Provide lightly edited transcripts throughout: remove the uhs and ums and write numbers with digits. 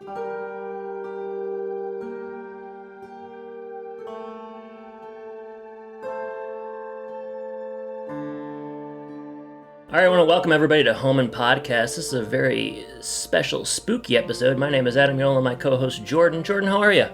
All right, I want to welcome everybody to Home and Podcast. This is a very special, spooky episode. My name is Adam Yola, and my co-host Jordan. Jordan, how are you?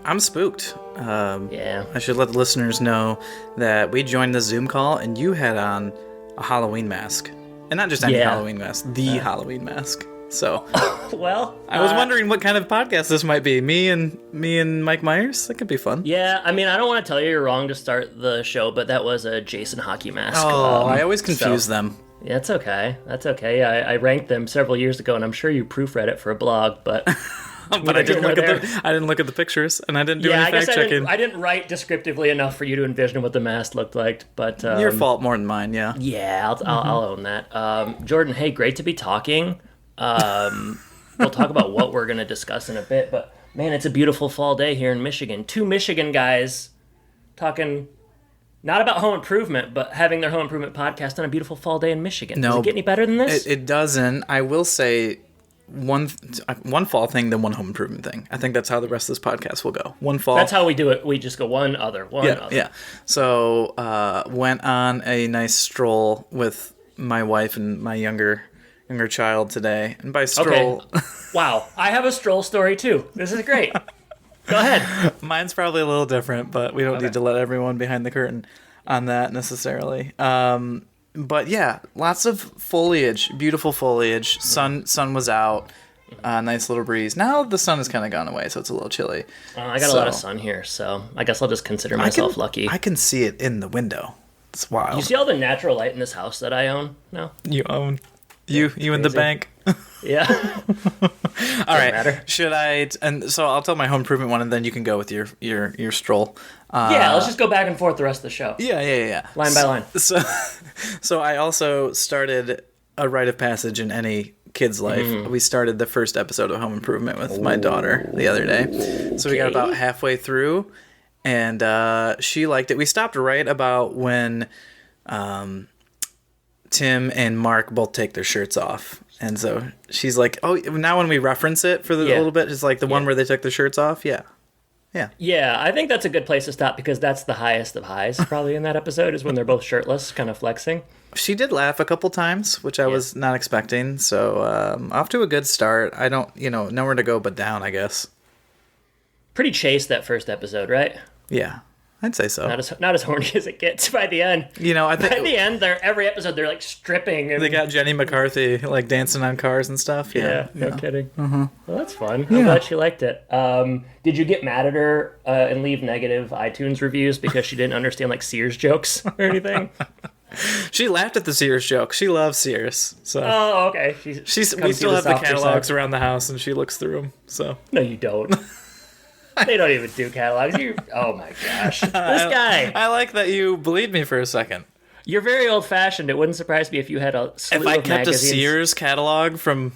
I'm spooked. Yeah. I should let the listeners know that we joined the Zoom call, and you had on a Halloween mask. And not just any Halloween mask, the Halloween mask. So, well, I was wondering what kind of podcast this might be. Me and Mike Myers? That could be fun. Yeah, I mean, I don't want to tell you you're wrong to start the show, but that was a Jason hockey mask. Oh, I always confuse them. Yeah, it's okay. That's okay. I ranked them several years ago, and I'm sure you proofread it for a blog, but... But I didn't look at the pictures, and I didn't do any fact checking. I didn't write descriptively enough for you to envision what the mask looked like, but... Your fault more than mine, yeah. Yeah, I'll own that. Jordan, hey, great to be talking. We'll talk about what we're going to discuss in a bit, but man, it's a beautiful fall day here in Michigan. Two Michigan guys talking not about home improvement, but having their home improvement podcast on a beautiful fall day in Michigan. Does it get any better than this? It doesn't. I will say one fall thing, then one home improvement thing. I think that's how the rest of this podcast will go. One fall. That's how we do it. We just go one other. Yeah. So went on a nice stroll with my wife and my younger child today. And by stroll... Okay. Wow. I have a stroll story too. This is great. Go ahead. Mine's probably a little different, but we don't need to let everyone behind the curtain on that necessarily. But yeah, lots of foliage, beautiful foliage. Sun was out. Nice little breeze. Now the sun has kind of gone away, so it's a little chilly. I got a lot of sun here, so I guess I'll just consider myself lucky. I can see it in the window. It's wild. You see all the natural light in this house that I own now? You own? You in the bank? Yeah. All right. Matter. Should I? And so I'll tell my home improvement one, and then you can go with your stroll. Yeah, let's just go back and forth the rest of the show. Yeah. Line by line. So I also started a rite of passage in any kid's life. We started the first episode of Home Improvement with my daughter the other day. So we got about halfway through, and she liked it. We stopped right about when Tim and Mark both take their shirts off. And so she's like, oh, now when we reference it for a little bit, it's like the one where they took their shirts off. Yeah. Yeah, I think that's a good place to stop because that's the highest of highs probably in that episode is when they're both shirtless, kind of flexing. She did laugh a couple times, which I was not expecting. So off to a good start. I don't, nowhere to go but down, I guess. Pretty chaste that first episode, right? Yeah. I'd say so. Not as horny as it gets by the end. I think by the end, every episode they're like stripping. And... They got Jenny McCarthy like dancing on cars and stuff. Yeah, no kidding. Well, that's fun. I'm glad she liked it. Did you get mad at her and leave negative iTunes reviews because she didn't understand like Sears jokes or anything? She laughed at the Sears joke. She loves Sears. So. Oh, okay. We still have the catalogs around the house, and she looks through them. So. No, you don't. They don't even do catalogs. Oh my gosh. This guy. I like that you believed me for a second. You're very old-fashioned. It wouldn't surprise me if you had a slew of magazines. If I kept a Sears catalog from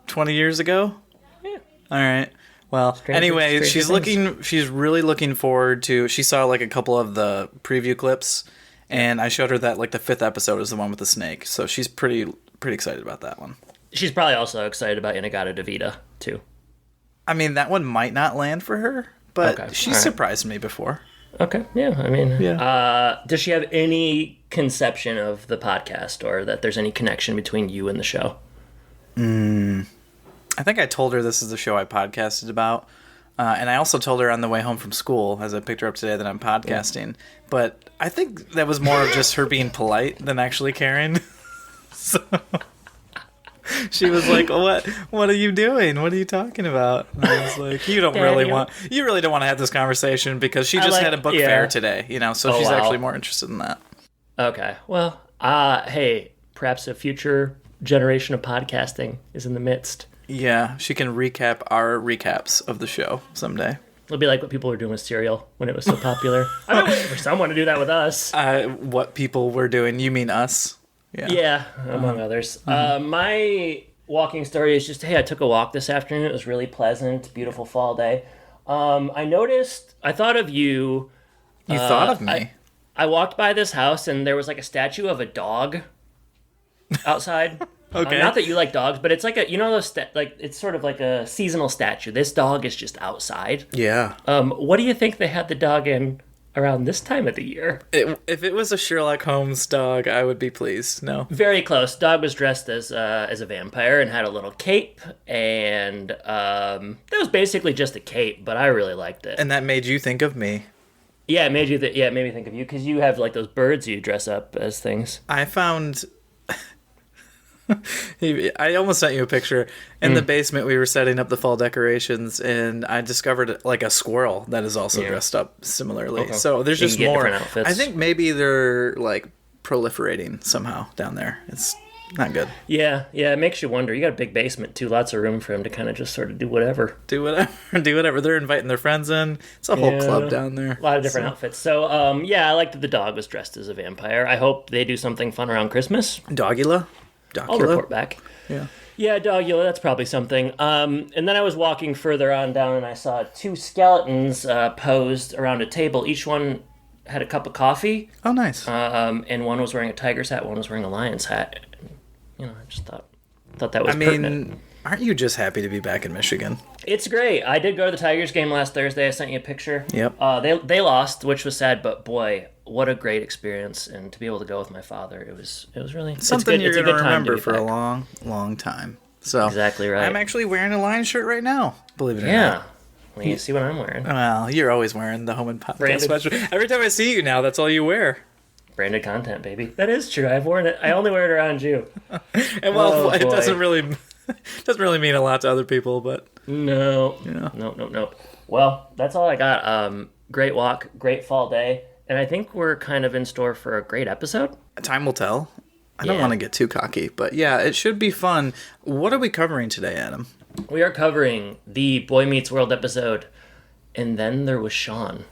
20 years ago? Yeah. All right. Well, anyway, she's really looking forward to, she saw like a couple of the preview clips, and I showed her that like the 5th episode is the one with the snake. So she's pretty excited about that one. She's probably also excited about In-A-Gadda-Da-Vida, too. I mean, that one might not land for her, but she's surprised me before. Okay, yeah, I mean, does she have any conception of the podcast or that there's any connection between you and the show? I think I told her this is the show I podcasted about, and I also told her on the way home from school, as I picked her up today, that I'm podcasting, but I think that was more of just her being polite than actually caring. So... She was like, what are you doing? What are you talking about? And I was like, you really don't want to have this conversation because she just had a book fair today, so she's actually more interested in that. Okay. Well, hey, perhaps a future generation of podcasting is in the midst. Yeah, she can recap our recaps of the show someday. It'll be like what people were doing with Serial when it was so popular. I've been waiting for someone to do that with us. What people were doing, you mean us? Yeah, among others. My walking story is just, hey, I took a walk this afternoon. It was really pleasant, beautiful fall day. I thought of you. You thought of me? I walked by this house, and there was like a statue of a dog outside. Okay. Not that you like dogs, but it's like a, those it's sort of like a seasonal statue. This dog is just outside. Yeah. What do you think they had the dog in around this time of the year? If it was a Sherlock Holmes dog, I would be pleased. No. Very close. Dog was dressed as a vampire and had a little cape, and that was basically just a cape, but I really liked it. And that made you think of me. Yeah, it made me think of you, because you have like those birds you dress up as things. I found... I almost sent you a picture. In the basement, we were setting up the fall decorations, and I discovered like a squirrel that is also dressed up similarly. Okay. So there's just more. I think maybe they're like proliferating somehow down there. It's not good. Yeah, it makes you wonder. You got a big basement too, lots of room for him to kind of just sort of do whatever. Do whatever. They're inviting their friends in. It's a whole club down there. A lot of different outfits. So, I like that the dog was dressed as a vampire. I hope they do something fun around Christmas. Dogula? I'll report back. Yeah, Dogula, that's probably something. And then I was walking further on down, and I saw two skeletons posed around a table. Each one had a cup of coffee. Oh, nice. And one was wearing a tiger's hat, one was wearing a lion's hat. I just thought that was pertinent. Aren't you just happy to be back in Michigan? It's great. I did go to the Tigers game last Thursday. I sent you a picture. Yep. They lost, which was sad, but boy, what a great experience. And to be able to go with my father, it was really something you're going to remember for a long, long time. So exactly right. I'm actually wearing a Lions shirt right now, believe it or not. Yeah. Well, you see what I'm wearing. Well, you're always wearing the Home and Podcast special. Every time I see you now, that's all you wear. Branded content, baby. That is true. I've worn it. I only wear it around you. And it doesn't really mean a lot to other people, but no. Well, that's all I got. Great walk, great fall day, and I think we're kind of in store for a great episode. Time will tell. I don't want to get too cocky, but yeah, it should be fun. What are we covering today, Adam? We are covering the Boy Meets World episode, And Then There Was Shawn.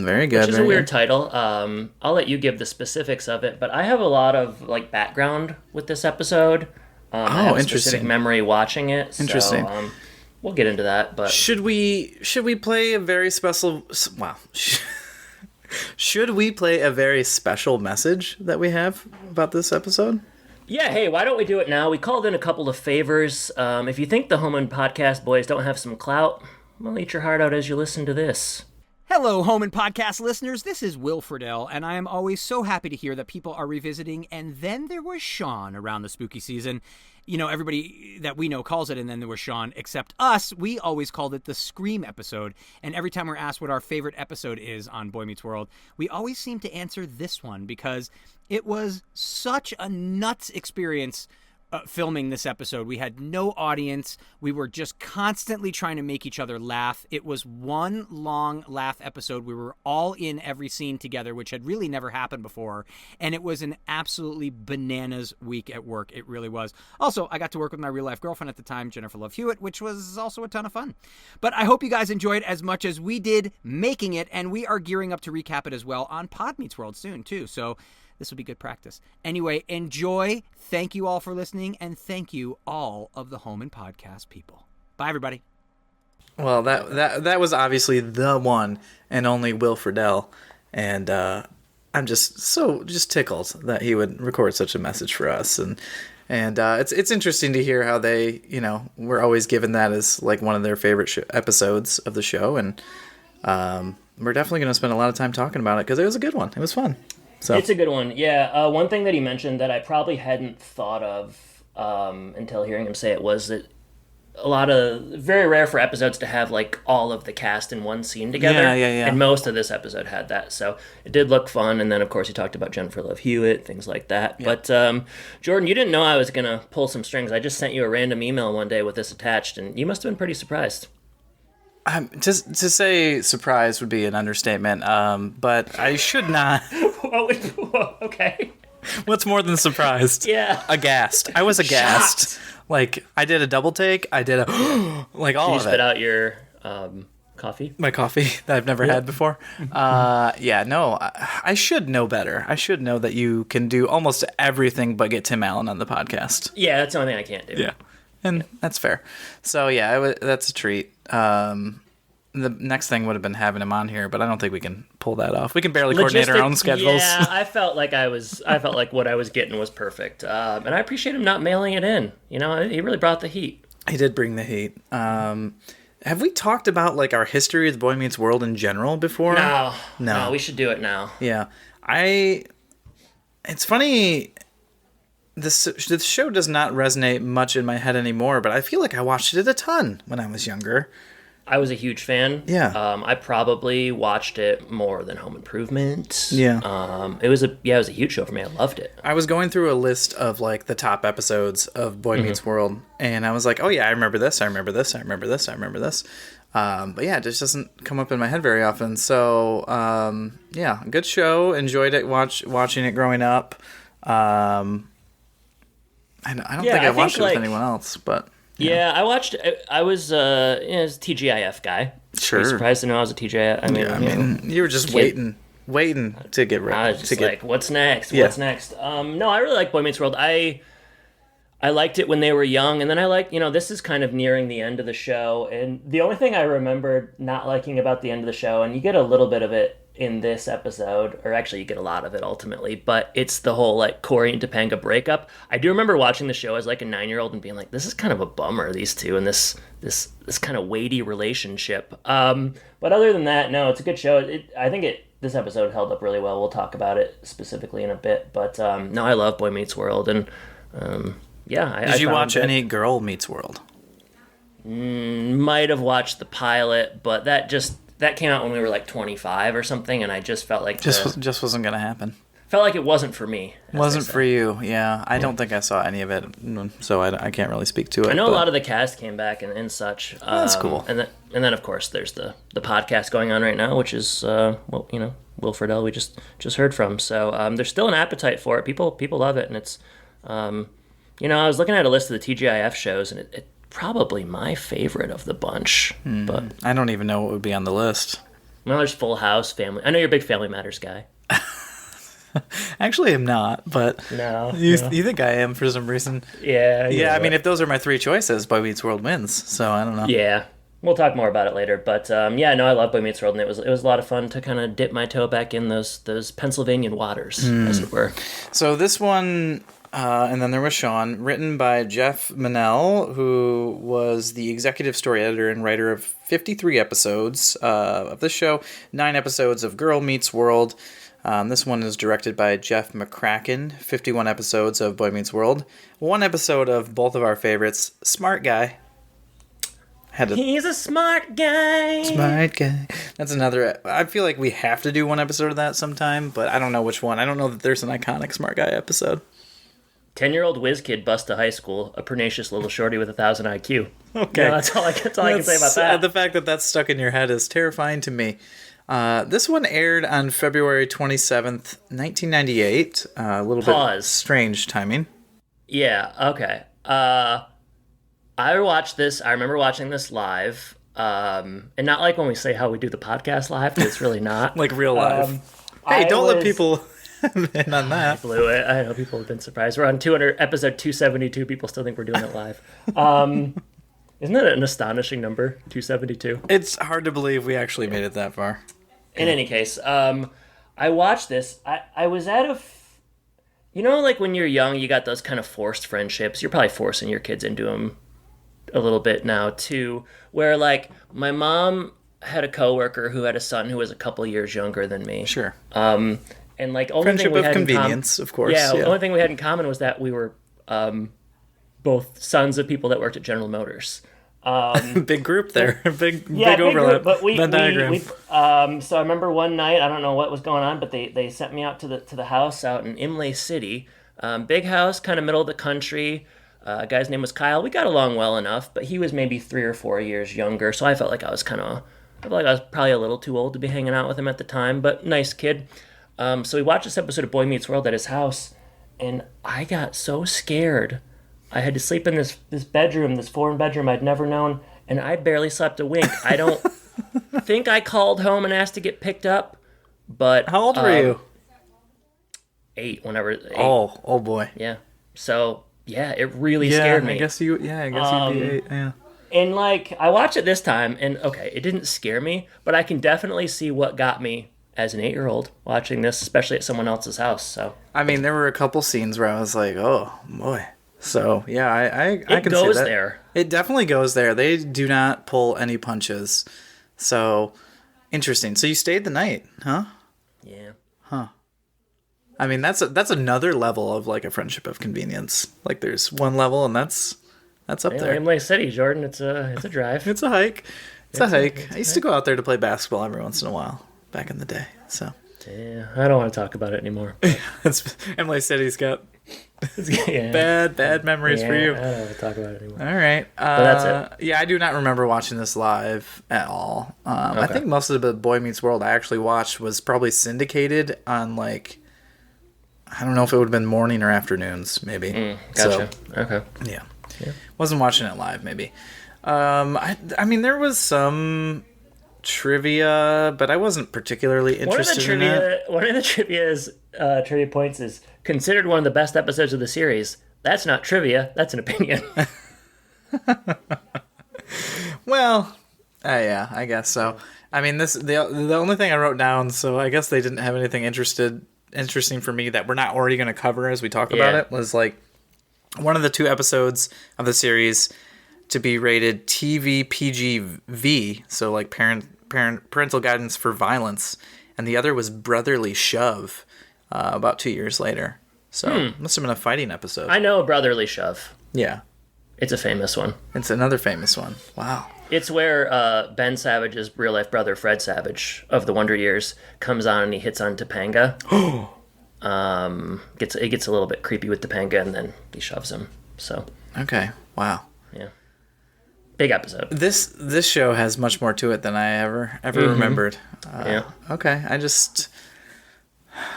Very good. Which is a weird title. I'll let you give the specifics of it, but I have a lot of background with this episode. I have a specific memory watching it. Interesting. So, we'll get into that. But should we play a very special? Wow. Should we play a very special message that we have about this episode? Yeah, hey, why don't we do it now? We called in a couple of favors. If you think the Home and Podcast boys don't have some clout, well, eat your heart out as you listen to this. Hello, Home and Podcast listeners. This is Will Friedle, and I am always so happy to hear that people are revisiting And Then There Was Shawn around the spooky season. You know, everybody that we know calls it And Then There Was Shawn, except us. We always called it the Scream episode, and every time we're asked what our favorite episode is on Boy Meets World, we always seem to answer this one because it was such a nuts experience filming this episode. We had no audience. We were just constantly trying to make each other laugh. It was one long laugh episode. We were all in every scene together, which had really never happened before. And it was an absolutely bananas week at work. It really was. Also, I got to work with my real life girlfriend at the time, Jennifer Love Hewitt, which was also a ton of fun. But I hope you guys enjoyed as much as we did making it. And we are gearing up to recap it as well on Pod Meets World soon, too. So this will be good practice. Anyway, enjoy. Thank you all for listening, and thank you all of the Home and Podcast people. Bye, everybody. Well, that was obviously the one and only Will Friedle, and I'm just tickled that he would record such a message for us, and it's interesting to hear how they, we're always given that as like one of their favorite episodes of the show, and we're definitely going to spend a lot of time talking about it because it was a good one. It was fun. So. It's a good one, yeah. One thing that he mentioned that I probably hadn't thought of until hearing him say it was that very rare for episodes to have like all of the cast in one scene together. Yeah. And most of this episode had that, so it did look fun. And then of course he talked about Jennifer Love Hewitt, things like that. Yeah. But Jordan, you didn't know I was gonna pull some strings. I just sent you a random email one day with this attached, and you must have been pretty surprised. To say surprised would be an understatement, but I should not. Okay. What's more than surprised? Yeah. Aghast. I was aghast. Shocked. Like, I did a double take. I did like all of it. Did you spit out your coffee? My coffee that I've never had before. I should know better. I should know that you can do almost everything but get Tim Allen on the podcast. Yeah, that's the only thing I can't do. Yeah. And that's fair. So, yeah, that's a treat. the next thing would have been having him on here, but I don't think we can pull that off. We can barely coordinate our own schedules. Yeah, I felt like what I was getting was perfect, and I appreciate him not mailing it in. You know, he really brought the heat. He did bring the heat. Have we talked about like our history of the Boy Meets World in general before? No, we should do it now. Yeah, it's funny. This show does not resonate much in my head anymore, but I feel like I watched it a ton when I was younger. I was a huge fan. Yeah. I probably watched it more than Home Improvement. Yeah. It was a huge show for me. I loved it. I was going through a list of like the top episodes of Boy Meets World, and I was like, oh yeah, I remember this, I remember this, I remember this, I remember this. But yeah, it just doesn't come up in my head very often. So yeah, good show. Enjoyed it watching it growing up. I don't think I watched it with anyone else, but. Yeah, I watched. I was a TGIF guy. Sure. Were you surprised to know I was a TGIF? I mean, you were just waiting to get ready. I was just like, what's next? What's next? No, I really like Boy Meets World. I liked it when they were young, and then I like, this is kind of nearing the end of the show, and the only thing I remembered not liking about the end of the show, and you get a little bit of it in this episode, or actually you get a lot of it ultimately, but it's the whole like Corey and Topanga breakup. I do remember watching the show as like a 9-year-old and being like, this is kind of a bummer, these two, and this kind of weighty relationship. But other than that, no, it's a good show. I think this episode held up really well. We'll talk about it specifically in a bit, but no, I love Boy Meets World, and yeah. Did you watch any Girl Meets World? Might have watched the pilot, but that came out when we were like 25 or something, and I just felt like just wasn't gonna happen. Felt like it wasn't for me. Wasn't for you, yeah. I don't think I saw any of it, so I can't really speak to it. I know a lot of the cast came back and such. That's cool. And then of course there's the podcast going on right now, which is Will Friedle we just heard from. So there's still an appetite for it. People love it, and it's I was looking at a list of the TGIF shows, and it probably my favorite of the bunch. But I don't even know what would be on the list. Well, there's Full House, Family. I know you're a big Family Matters guy. Actually, I'm not, but no, you think I am for some reason. Yeah. I mean, if those are my three choices, Boy Meets World wins. So I don't know. Yeah, we'll talk more about it later. But I love Boy Meets World, and it was a lot of fun to kind of dip my toe back in those Pennsylvanian waters, as it were. So this one, and Then There Was Shawn, written by Jeff Manel, who was the executive story editor and writer of 53 episodes of this show, 9 episodes of Girl Meets World. This one is directed by Jeff McCracken, 51 episodes of Boy Meets World, 1 episode of both of our favorites, Smart Guy. He's a smart guy. Smart guy. That's another. I feel like we have to do 1 episode of that sometime, but I don't know which one. I don't know that there's an iconic Smart Guy episode. 10-year-old whiz kid busts to high school, a pernicious little shorty with 1,000 IQ. Okay. That's all I can say about that. The fact that that's stuck in your head is terrifying to me. This one aired on February 27th, 1998. A little bit strange timing. Yeah, okay. I remember watching this live, and not like when we say how we do the podcast live, because it's really not. Like real live. Hey, don't let people in on that. I blew it. I know people have been surprised. We're on episode 272. People still think we're doing it live. Isn't that an astonishing number, 272? It's hard to believe we actually made it that far. In any case, I watched this. I was at like when you're young, you got those kind of forced friendships. You're probably forcing your kids into them a little bit now too, where like my mom had a coworker who had a son who was a couple years younger than me. Sure. And like only friendship thing we of had convenience, of course. Yeah, the only thing we had in common was that we were both sons of people that worked at General Motors. Big group there. Big overlap. Group, but we so I remember one night, I don't know what was going on, but they sent me out to the house out in Imlay City. Big house, kind of middle of the country. Guy's name was Kyle. We got along well enough, but he was maybe 3 or 4 years younger, so I felt like I was probably a little too old to be hanging out with him at the time, but nice kid. So we watched this episode of Boy Meets World at his house, and I got so scared. I had to sleep in this bedroom, this foreign bedroom I'd never known, and I barely slept a wink. I don't think I called home and asked to get picked up, but... How old were you? 8, whenever... 8. Oh boy. Yeah. So, yeah, it really scared me. I guess you'd be 8, yeah. And like, I watched it this time, and okay, it didn't scare me, but I can definitely see what got me as an 8-year-old watching this, especially at someone else's house. So I mean, there were a couple scenes where I was like, "Oh boy." So yeah, I it can goes see that. there. It definitely goes there. They do not pull any punches. So interesting. So you stayed the night, huh? Yeah. I mean, that's another level of like a friendship of convenience. Like there's one level, and that's up there. Lame Lake City, Jordan. It's a drive. It's a hike. It's a hike. I used to go out there to play basketball every once in a while back in the day. So Yeah, I don't want to talk about it anymore. it's Emily City's got Yeah. bad memories for you. I don't want to talk about it anymore. All right. that's it. Yeah, I do not remember watching this live at all. I Okay. think most of the Boy Meets World I actually watched was probably syndicated on like, I don't know if it would have been morning or afternoons, maybe. Gotcha. So, Okay. yeah. Wasn't watching it live, maybe. I mean, there was some trivia, but I wasn't particularly interested in it. One of the trivia points is considered one of the best episodes of the series. That's not trivia. That's an opinion. Well, yeah, I guess so. I mean, the only thing I wrote down, so I guess they didn't have anything interesting for me that we're not already going to cover as we talk about it, was like one of the 2 episodes of the series to be rated TV PG-V, so like parental guidance for violence, and the other was Brotherly Shove, about 2 years later. So must have been a fighting episode. I know Brotherly Shove. Yeah, It's a famous one. it's another famous one. Wow. It's where Ben Savage's real life brother Fred Savage of the Wonder Years comes on and he hits on Topanga. It gets a little bit creepy with Topanga and then he shoves him. So Okay. Wow. yeah, big episode. This show has much more to it than I ever remembered. Yeah. Okay. I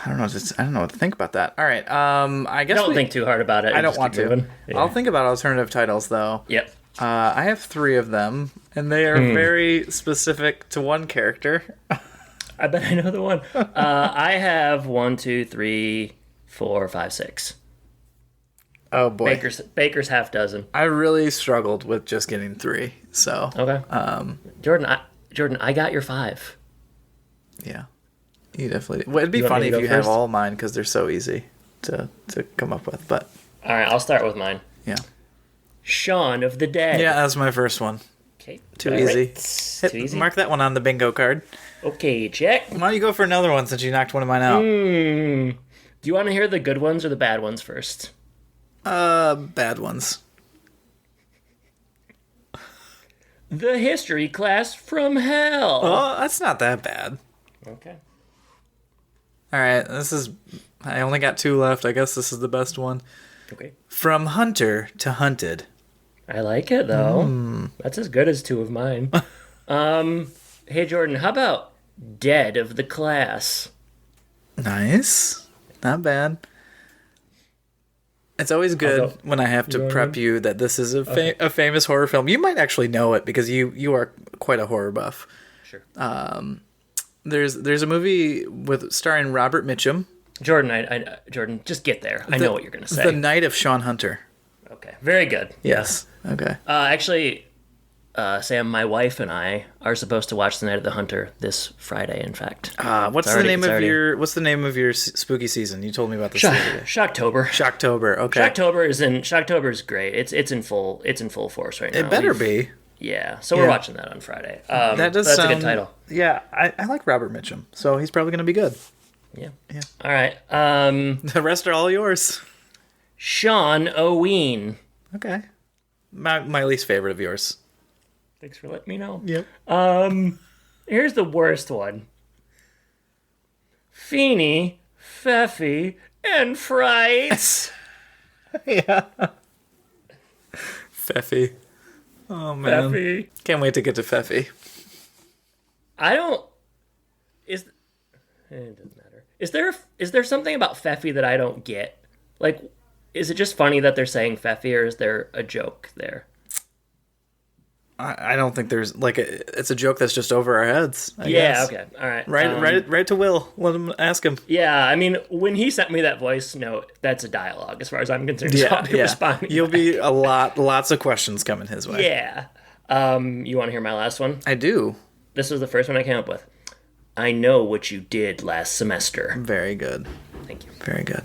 don't know what to think about that. All right. I guess Don't think too hard about it. I don't Just want keep to. moving. Yeah. I'll think about alternative titles though. Yep. I have 3 of them, and they are very specific to one character. I bet I know the one. I have 1, 2, 3, 4, 5, 6. Oh boy. Baker's half dozen. I really struggled with just getting 3. So Okay. Jordan, I got your 5. yeah, you definitely. Well, it'd be You want me funny to if go you have first? all mine because they're so easy to come up with. But All right, I'll start with mine. yeah, Shaun of the Dead. yeah, that's my first one. Okay. Too All easy. right. Too easy. Mark that one on the bingo card. Okay, check. Why don't you go for another one since you knocked one of mine out? Do you want to hear the good ones or the bad ones first? Bad ones. The history class from hell. Oh, that's not that bad. Okay. All right, I only got 2 left. I guess this is the best one. Okay. From Hunter to Hunted. I like it though. That's as good as 2 of mine. Hey Jordan, how about Dead of the Class? Nice. Not bad. It's always good when I have to going prep you that this is a famous horror film. You might actually know it because you are quite a horror buff. Sure. There's a movie starring Robert Mitchum. Jordan, Jordan, just get there. I know what you're gonna say. The Night of Shawn Hunter. Okay. Very good. Yes. Okay. Actually, Sam, my wife and I are supposed to watch The Night of the Hunter this Friday. In fact, What's the name of your spooky season? You told me about this the other day. Shocktober. Shocktober. Okay. Shocktober is great. It's in full force right now. It better be. Yeah. So we're watching that on Friday. That's a good title. Yeah, I like Robert Mitchum, so he's probably going to be good. Yeah. Yeah. All right. The rest are all yours. Sean Oween. Okay. My least favorite of yours. Thanks for letting me know. Yep. Here's the worst one. Feeny, Pfeffy, and Fright. Yeah. Pfeffy. Oh man. Pfeffy. Can't wait to get to Pfeffy. It doesn't matter. Is there something about Pfeffy that I don't get? Like, is it just funny that they're saying Pfeffy, or is there a joke there? I don't think there's it's a joke that's just over our heads. I guess. Okay, all right. Right to Will. Let him ask him. Yeah, I mean, when he sent me that voice note, that's a dialogue as far as I'm concerned. So I'll be responding You'll back. be lots of questions coming his way. Yeah. You want to hear my last one? I do. This was the first one I came up with. I know what you did last semester. Very good. Thank you. Very good.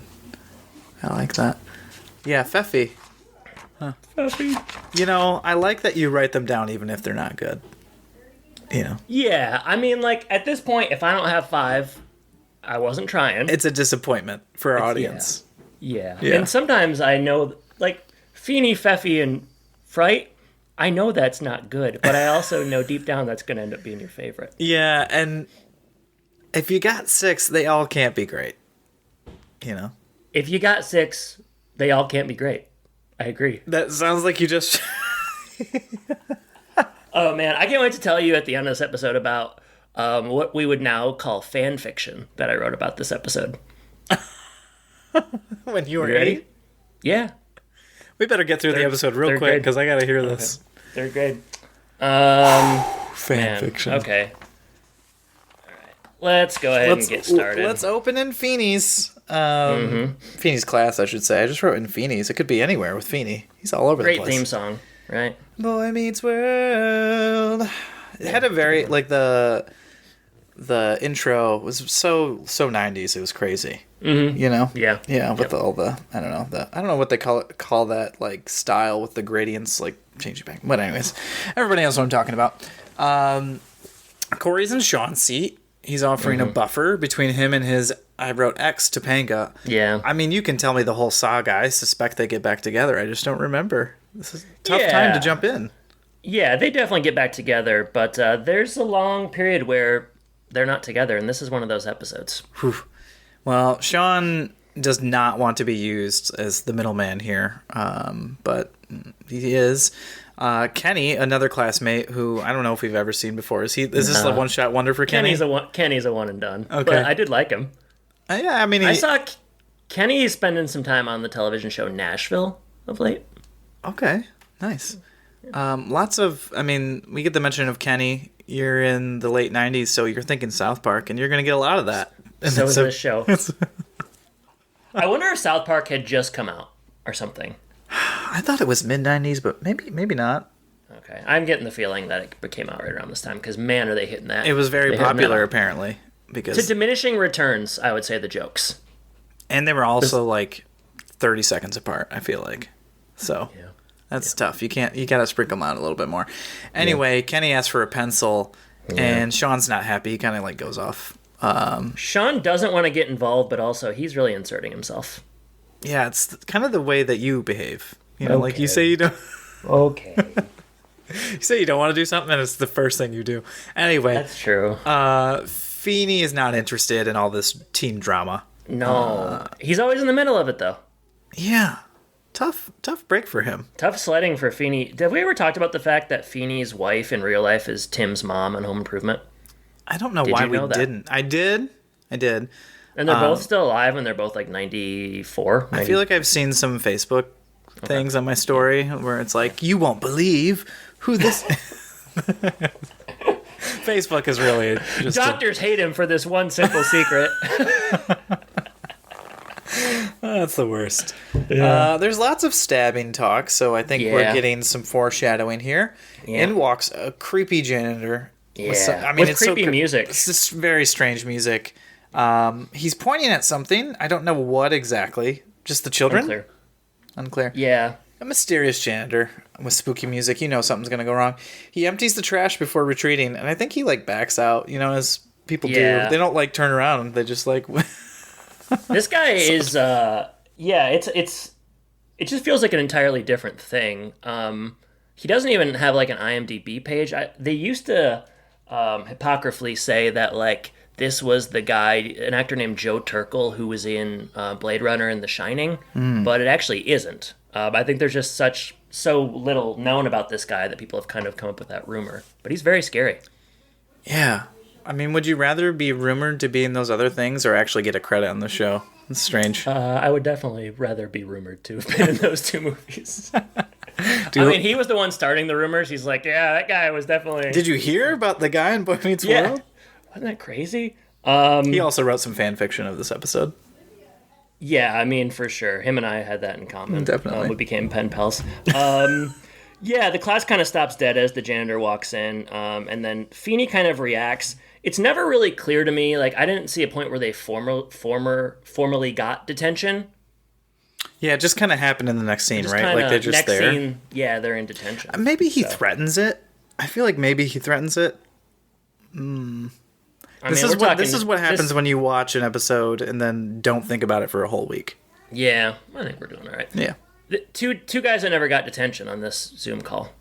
I like that. Yeah, Feffy. Feffy. You know, I like that you write them down even if they're not good. You know. Yeah, I mean, like, at this point, if I don't have 5, I wasn't trying. It's a disappointment for our audience. Yeah. Yeah. And sometimes I know, like, Feeny, Feffy, and Fright, I know that's not good, but I also know deep down that's going to end up being your favorite. Yeah, and if you got 6, they all can't be great. You know? If you got 6, they all can't be great. I agree. That sounds like you just... Oh, man, I can't wait to tell you at the end of this episode about what we would now call fan fiction that I wrote about this episode. When you were You ready? 8? Yeah. We better get through the episode real third quick grade. because I got to hear this. 3rd grade. Fan Man, fiction. okay. All right. Let's go ahead and get started. Let's open in Feeney's. Feeney's class, I should say. I just wrote in Feeney's. It could be anywhere with Feeney. He's all over the Great place. theme song, right? Boy Meets World. It had a very the intro was so 90s. It was crazy. Mm-hmm. You know? Yeah. With all the I don't know what they call that like style with the gradients like changing back. But anyways, everybody knows what I'm talking about. Corey's in Sean's seat. He's offering a buffer between him and his I wrote ex Topanga. Yeah. I mean, you can tell me the whole saga. I suspect they get back together. I just don't remember. This is a tough time to jump in. Yeah, they definitely get back together, but there's a long period where they're not together, and this is one of those episodes. Whew. Well, Sean does not want to be used as the middleman here, but he is. Kenny, another classmate who I don't know if we've ever seen before. Is this a one-shot wonder for Kenny? Kenny's a one and done. Okay. But I did like him. Yeah, I mean... I saw Kenny spending some time on the television show Nashville of late. Okay, nice. Lots of... I mean, we get the mention of Kenny. You're in the late 90s, so you're thinking South Park, and you're going to get a lot of that. So is this show. I wonder if South Park had just come out or something. I thought it was mid-90s, but maybe not. Okay, I'm getting the feeling that it came out right around this time, because man, are they hitting that. It was very They're hitting that popular, up. apparently. Because To diminishing returns, I would say the jokes. And they were also like 30 seconds apart, I feel like. So that's tough. You gotta sprinkle them out a little bit more. Anyway, Kenny asks for a pencil, and Sean's not happy. He kind of like goes off. Sean doesn't want to get involved, but also he's really inserting himself. Yeah, it's kind of the way that you behave. You know, like you say you don't. Okay. You say you don't want to do something, and it's the first thing you do. Anyway, That's true. Feeney is not interested in all this teen drama. No. He's always in the middle of it, though. Yeah, tough break for him. Tough sledding for Feeney. Have we ever talked about the fact that Feeney's wife in real life is Tim's mom on Home Improvement? I don't know Did why you we know that? didn't. I did. And they're both still alive, and they're both like 94. I feel like I've seen some Facebook things on my story where it's like, you won't believe who this... Facebook is really just... Doctors hate him for this one simple secret. That's the worst. Yeah. There's lots of stabbing talk, so I think we're getting some foreshadowing here. Yeah. In walks a creepy janitor. Yeah. With it's creepy music. It's just very strange music. He's pointing at something. I don't know what exactly. Just the children? Unclear. Yeah. A mysterious janitor with spooky music. You know something's going to go wrong. He empties the trash before retreating, and I think he, like, backs out, you know, as people do. They don't, like, turn around. They just, like... This guy is, it just feels like an entirely different thing. He doesn't even have, like, an IMDb page. They used to hypocritically say that, like, this was the guy, an actor named Joe Turkel, who was in Blade Runner and The Shining, but it actually isn't. I think there's just so little known about this guy that people have kind of come up with that rumor. But he's very scary. Yeah. I mean, would you rather be rumored to be in those other things or actually get a credit on the show? It's strange. I would definitely rather be rumored to have been in those two movies. I mean, he was the one starting the rumors. He's like, yeah, that guy was definitely... Did you hear about the guy in Boy Meets World? Wasn't that crazy? He also wrote some fan fiction of this episode. Yeah, I mean, for sure. Him and I had that in common. Definitely. We became pen pals. Yeah, the class kind of stops dead as the janitor walks in, and then Feeney kind of reacts. It's never really clear to me. Like, I didn't see a point where they formally got detention. Yeah, it just kind of happened in the next scene, right? Kinda, Like they're just next there. Scene, yeah, they're in detention. Maybe he threatens it. I feel like maybe he threatens it. This is what happens when you watch an episode and then don't think about it for a whole week. Yeah, I think we're doing all right. Yeah. The two guys that never got detention on this Zoom call.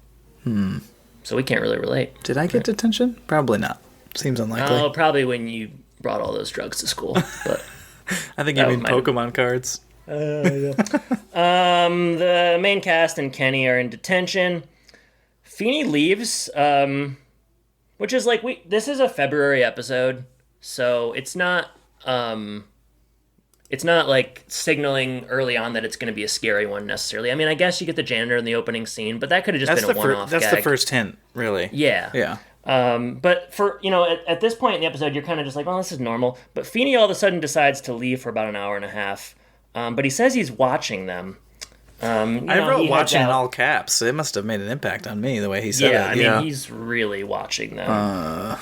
So we can't really relate. Did I get detention? Probably not. Seems unlikely. Oh, probably when you brought all those drugs to school. But I think you mean Pokemon cards. Yeah. The main cast and Kenny are in detention. Feeney leaves, which is like this is a February episode, so it's not like signaling early on that it's going to be a scary one necessarily. I mean, I guess you get the janitor in the opening scene, but that could have just been a one-off gag. That's the first hint, really. Yeah. Yeah. But for, at this point in the episode, you're kind of just like, well, this is normal. But Feeney all of a sudden decides to leave for about an hour and a half. But he says he's watching them. I wrote watching in all caps. It must have made an impact on me, the way he said it. I mean, he's really watching them.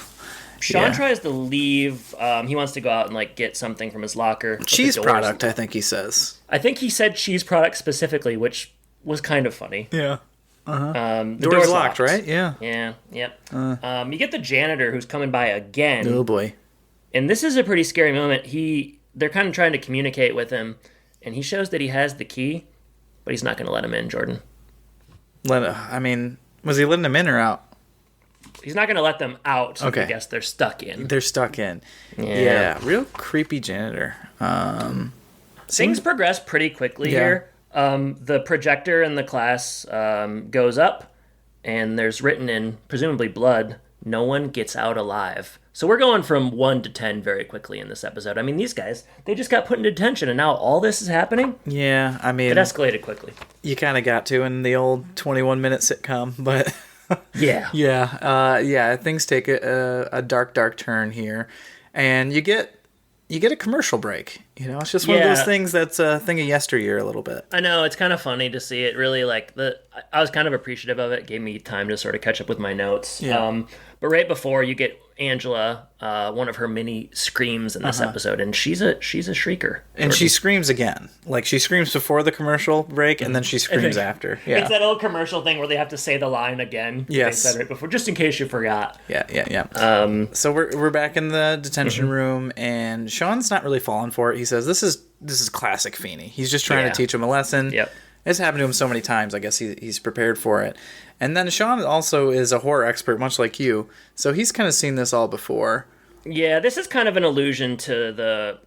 Shawn tries to leave. He wants to go out and like get something from his locker. Cheese product, I think he says. I think he said cheese product specifically, which was kind of funny. Yeah. The door's locked, right? Yeah. Yeah. Yep. You get the janitor who's coming by again. Oh boy. And this is a pretty scary moment. They're kind of trying to communicate with him, and he shows that he has the key, but he's not going to let him in, Jordan. Was he letting him in or out? He's not going to let them out. Okay. I guess they're stuck in. They're stuck in. Yeah. Real creepy janitor. Things progress pretty quickly here. The projector in the class goes up, and there's written in, presumably blood, no one gets out alive. So we're going from 1 to 10 very quickly in this episode. I mean, these guys, they just got put in detention, and now all this is happening? Yeah, I mean... It escalated quickly. You kind of got to in the old 21-minute sitcom, but... Yeah. Yeah, things take a dark, dark turn here. And you get a commercial break. It's just one of those things that's a thing of yesteryear a little bit. I know, it's kind of funny to see it. Really, I was kind of appreciative of it. It gave me time to sort of catch up with my notes. Yeah. But right before, you get Angela, one of her mini screams in this episode, and she's a shrieker. And she screams again. Like, she screams before the commercial break, and then she screams after. Yeah. It's that old commercial thing where they have to say the line again. Yes. They said right before, just in case you forgot. Yeah. So we're back in the detention room, and Shawn's not really falling for it. He says, this is classic Feeney. He's just trying to teach him a lesson. Yep. It's happened to him so many times, I guess he's prepared for it. And then Shawn also is a horror expert, much like you, so he's kind of seen this all before. Yeah, this is kind of an allusion to the...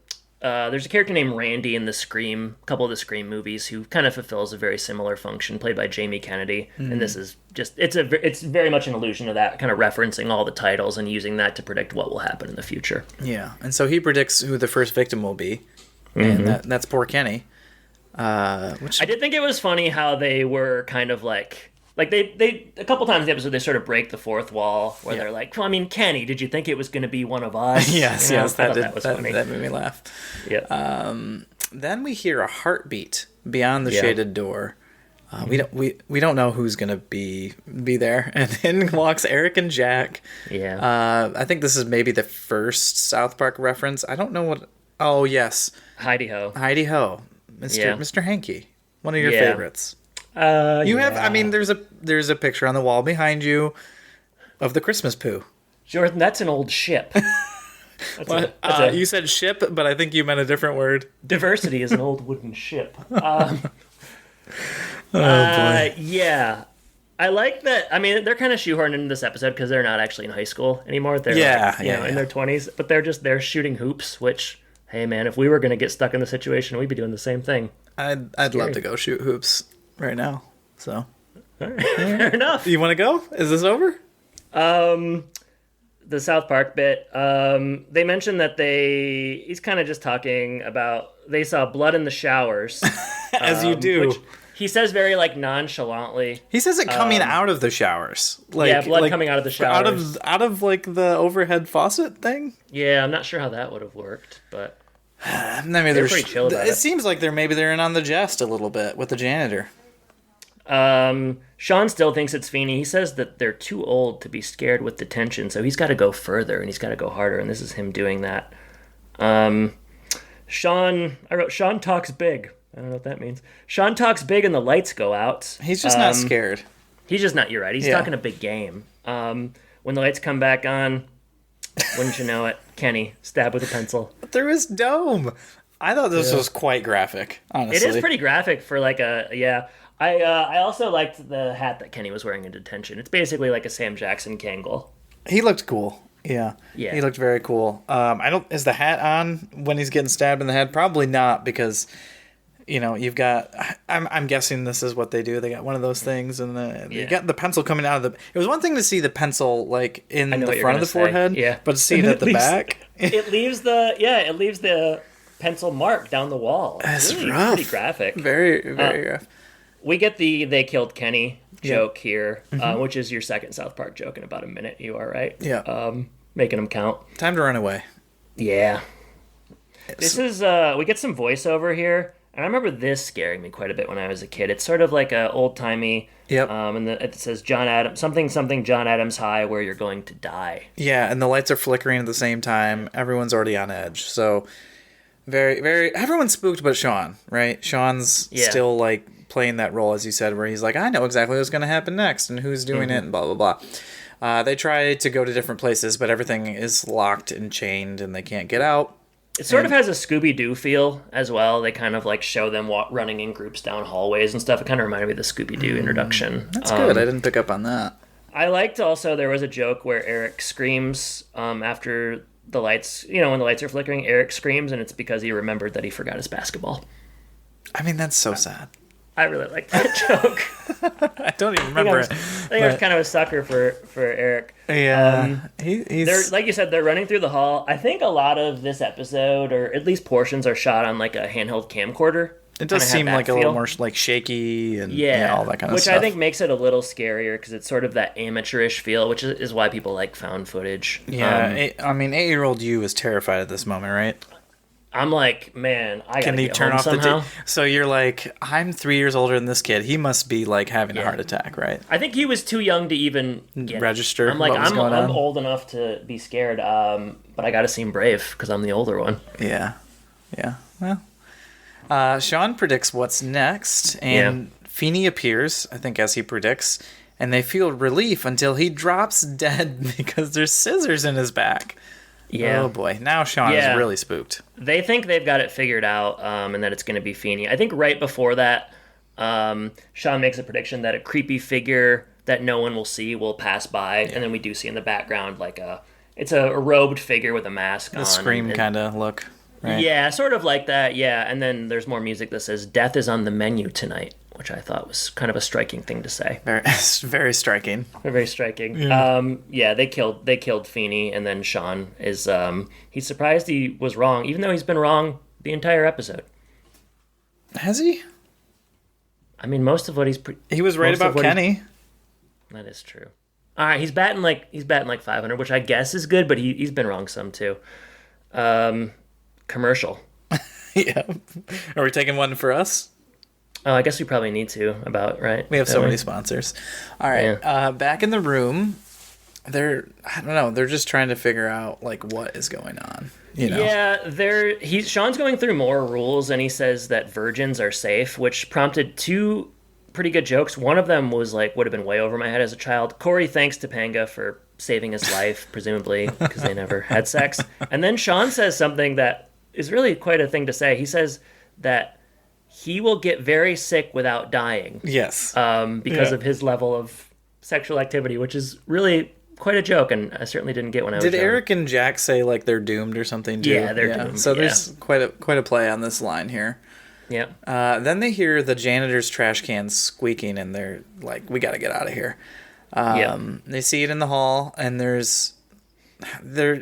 there's a character named Randy in the couple of the Scream movies who kind of fulfills a very similar function, played by Jamie Kennedy. And this is just... It's very much an allusion to that, kind of referencing all the titles and using that to predict what will happen in the future. Yeah, and so he predicts who the first victim will be, and that's poor Kenny. Which I did think it was funny how they were kind of like they a couple times in the episode they sort of break the fourth wall where they're like, well, I mean, Kenny, did you think it was going to be one of us? yes, that was funny. That made me laugh. Yeah. Then we hear a heartbeat beyond the shaded door. We don't know who's going to be there, and in walks Eric and Jack. Yeah. I think this is maybe the first South Park reference. I don't know what. Oh yes, Heidi Ho. Mr. Hanky, one of your favorites. Have. I mean, there's a picture on the wall behind you of the Christmas poo. Jordan, that's an old ship. You said ship, but I think you meant a different word. Diversity is an old wooden ship. Boy. Yeah. I like that. I mean, they're kind of shoehorned into this episode because they're not actually in high school anymore. They're in their 20s, but they're shooting hoops, which, hey man, if we were going to get stuck in the situation, we'd be doing the same thing. I'd love to go shoot hoops right now. So fair enough. You want to go? Is this over? The South Park bit. They mentioned that he's kind of just talking about they saw blood in the showers. As you do. Which he says very nonchalantly. He says it coming out of the showers. Blood coming out of the showers. Out of the overhead faucet thing? Yeah, I'm not sure how that would have worked, but they're pretty chill about it. It seems like they're in on the jest a little bit with the janitor. Shawn still thinks it's Feeney. He says that they're too old to be scared with detention, so he's got to go further and he's got to go harder, and this is him doing that. Shawn talks big. I don't know what that means. Shawn talks big and the lights go out. He's just not scared. He's just not, you're right. He's talking a big game. When the lights come back on, wouldn't you know it, Kenny stabbed with a pencil. But there is dome. I thought this was quite graphic, honestly. It is pretty graphic for like I also liked the hat that Kenny was wearing in detention. It's basically like a Sam Jackson Kangol. He looked cool. Yeah. He looked very cool. Is the hat on when he's getting stabbed in the head? Probably not, because you've got. I'm guessing this is what they do. They got one of those things, and you got the pencil coming out of the. It was one thing to see the pencil like in the front of the forehead, but to see it at the back, it leaves the pencil mark down the wall. It's really rough. Pretty graphic. Very very rough. We get the "they killed Kenny" joke here, which is your second South Park joke in about a minute. You are right. Yeah. Making them count. Time to run away. Yeah. This is we get some voiceover here, and I remember this scaring me quite a bit when I was a kid. It's sort of like a old timey. Yep. And it says John Adams something John Adams high, where you're going to die. Yeah, and the lights are flickering at the same time. Everyone's already on edge. So very very everyone's spooked but Shawn, right? Shawn's still like playing that role, as you said, where he's like, I know exactly what's going to happen next and who's doing it and blah, blah, blah. They try to go to different places, but everything is locked and chained and they can't get out. It sort of has a Scooby-Doo feel as well. They kind of like show them running in groups down hallways and stuff. It kind of reminded me of the Scooby-Doo introduction. That's good. I didn't pick up on that. I liked also there was a joke where Eric screams after the lights, when the lights are flickering, Eric screams, and it's because he remembered that he forgot his basketball. I mean, that's so sad. I really like that joke. I don't even remember it. I think I was kind of a sucker for Eric. Yeah. He's like you said, they're running through the hall. I think a lot of this episode, or at least portions, are shot on like a handheld camcorder. It does seem like a little more like shaky and all that kind of stuff. Which I think makes it a little scarier because it's sort of that amateurish feel, which is why people like found footage. Yeah. 8-year-old you is terrified at this moment, right? I'm like, man, I gotta Can he get turn home off somehow. So you're like, I'm 3 years older than this kid. He must be like having a heart attack, right? I think he was too young to even register. I'm like, what was going on. I'm old enough to be scared, but I gotta seem brave because I'm the older one. Yeah. Well, Shawn predicts what's next, and Feeney appears, I think, as he predicts, and they feel relief until he drops dead because there's scissors in his back. Yeah. Oh boy, now Shawn is really spooked. They think they've got it figured out, and that it's going to be Feeney. I think right before that, Shawn makes a prediction that a creepy figure that no one will see will pass by, and then we do see in the background like it's a robed figure with a mask on. The Scream kind of look. Right? Yeah, sort of like that. Yeah, and then there's more music that says "Death is on the menu tonight," which I thought was kind of a striking thing to say. Very striking. Very striking. Yeah. They killed Feeney, and then Shawn is he's surprised he was wrong, even though he's been wrong the entire episode. Has he? I mean, most of what he was right about Kenny. That is true. All right, he's batting like 500, which I guess is good, but he's been wrong some too. Commercial. Yeah. Are we taking one for us? Oh, I guess we probably need to, right? We have so many sponsors. All right. Yeah. Back in the room, they're just trying to figure out like what is going on. Yeah, Shawn's going through more rules, and he says that virgins are safe, which prompted two pretty good jokes. One of them was like would have been way over my head as a child. Corey thanks Topanga for saving his life, presumably because they never had sex. And then Shawn says something that is really quite a thing to say. He says that he will get very sick without dying. Yes. Because of his level of sexual activity, which is really quite a joke, and I certainly didn't get when I was young. Did Eric and Jack say like they're doomed or something too? Yeah, they're doomed. So there's quite a play on this line here. Yeah. Then they hear the janitor's trash can squeaking, and they're like, "We got to get out of here." They see it in the hall, and they're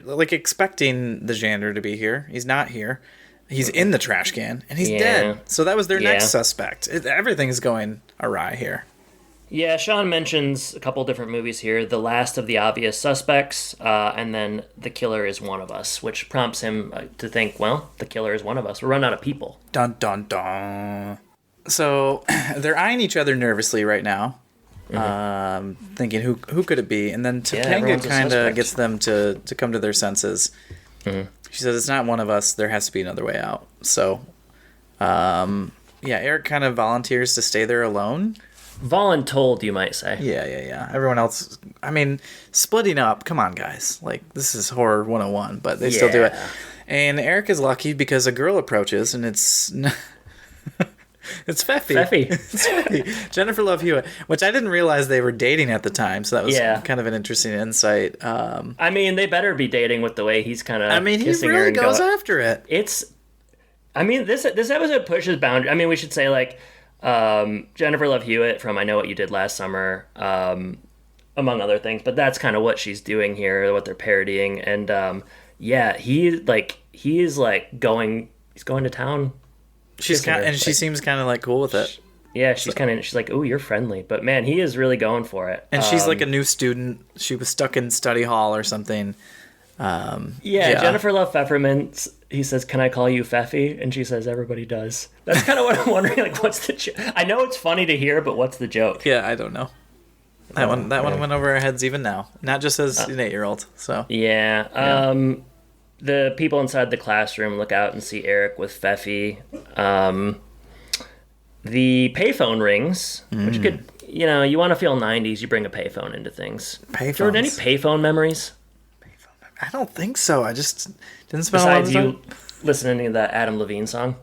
like expecting the janitor to be here. He's not here. He's in the trash can, and he's dead. So that was their next suspect. Everything's going awry here. Yeah, Shawn mentions a couple different movies here. The Last of the Obvious Suspects, and then The Killer is One of Us, which prompts him to think, well, the killer is one of us. We're running out of people. Dun, dun, dun. So they're eyeing each other nervously right now, thinking who could it be, and then Topanga everyone's a kind of suspect. gets them to come to their senses. She says it's not one of us. There has to be another way out. So, Eric kind of volunteers to stay there alone. Voluntold, you might say. Yeah. Everyone else, I mean, splitting up. Come on, guys. Like, this is horror 101, but they still do it. And Eric is lucky because a girl approaches, and it's it's Feffy. It's Feffy. Jennifer Love Hewitt, which I didn't realize they were dating at the time, so that was kind of an interesting insight. I mean, they better be dating with the way he's kind of. I mean, he really goes after it. This episode pushes boundaries. I mean, we should say like Jennifer Love Hewitt from I Know What You Did Last Summer, among other things. But that's kind of what she's doing here, what they're parodying, and he's going to town. She's she seems kind of like cool with it. Yeah, she's like, "Ooh, you're friendly," but man, he is really going for it. And she's like a new student. She was stuck in study hall or something. Jennifer Love Pfefferman. He says, "Can I call you Feffy?" And she says, "Everybody does." That's kind of what I'm wondering. Like, what's the joke? I know it's funny to hear, but what's the joke? Yeah, I don't know. That one went over our heads even now. Not just as an 8-year-old. So the people inside the classroom look out and see Eric with Feffy. The payphone rings, which could, you want to feel 90s, you bring a payphone into things. Payphones. Jordan, any payphone memories? I don't think so. I just didn't spend a lot of Besides time. you listening to that Adam Levine song?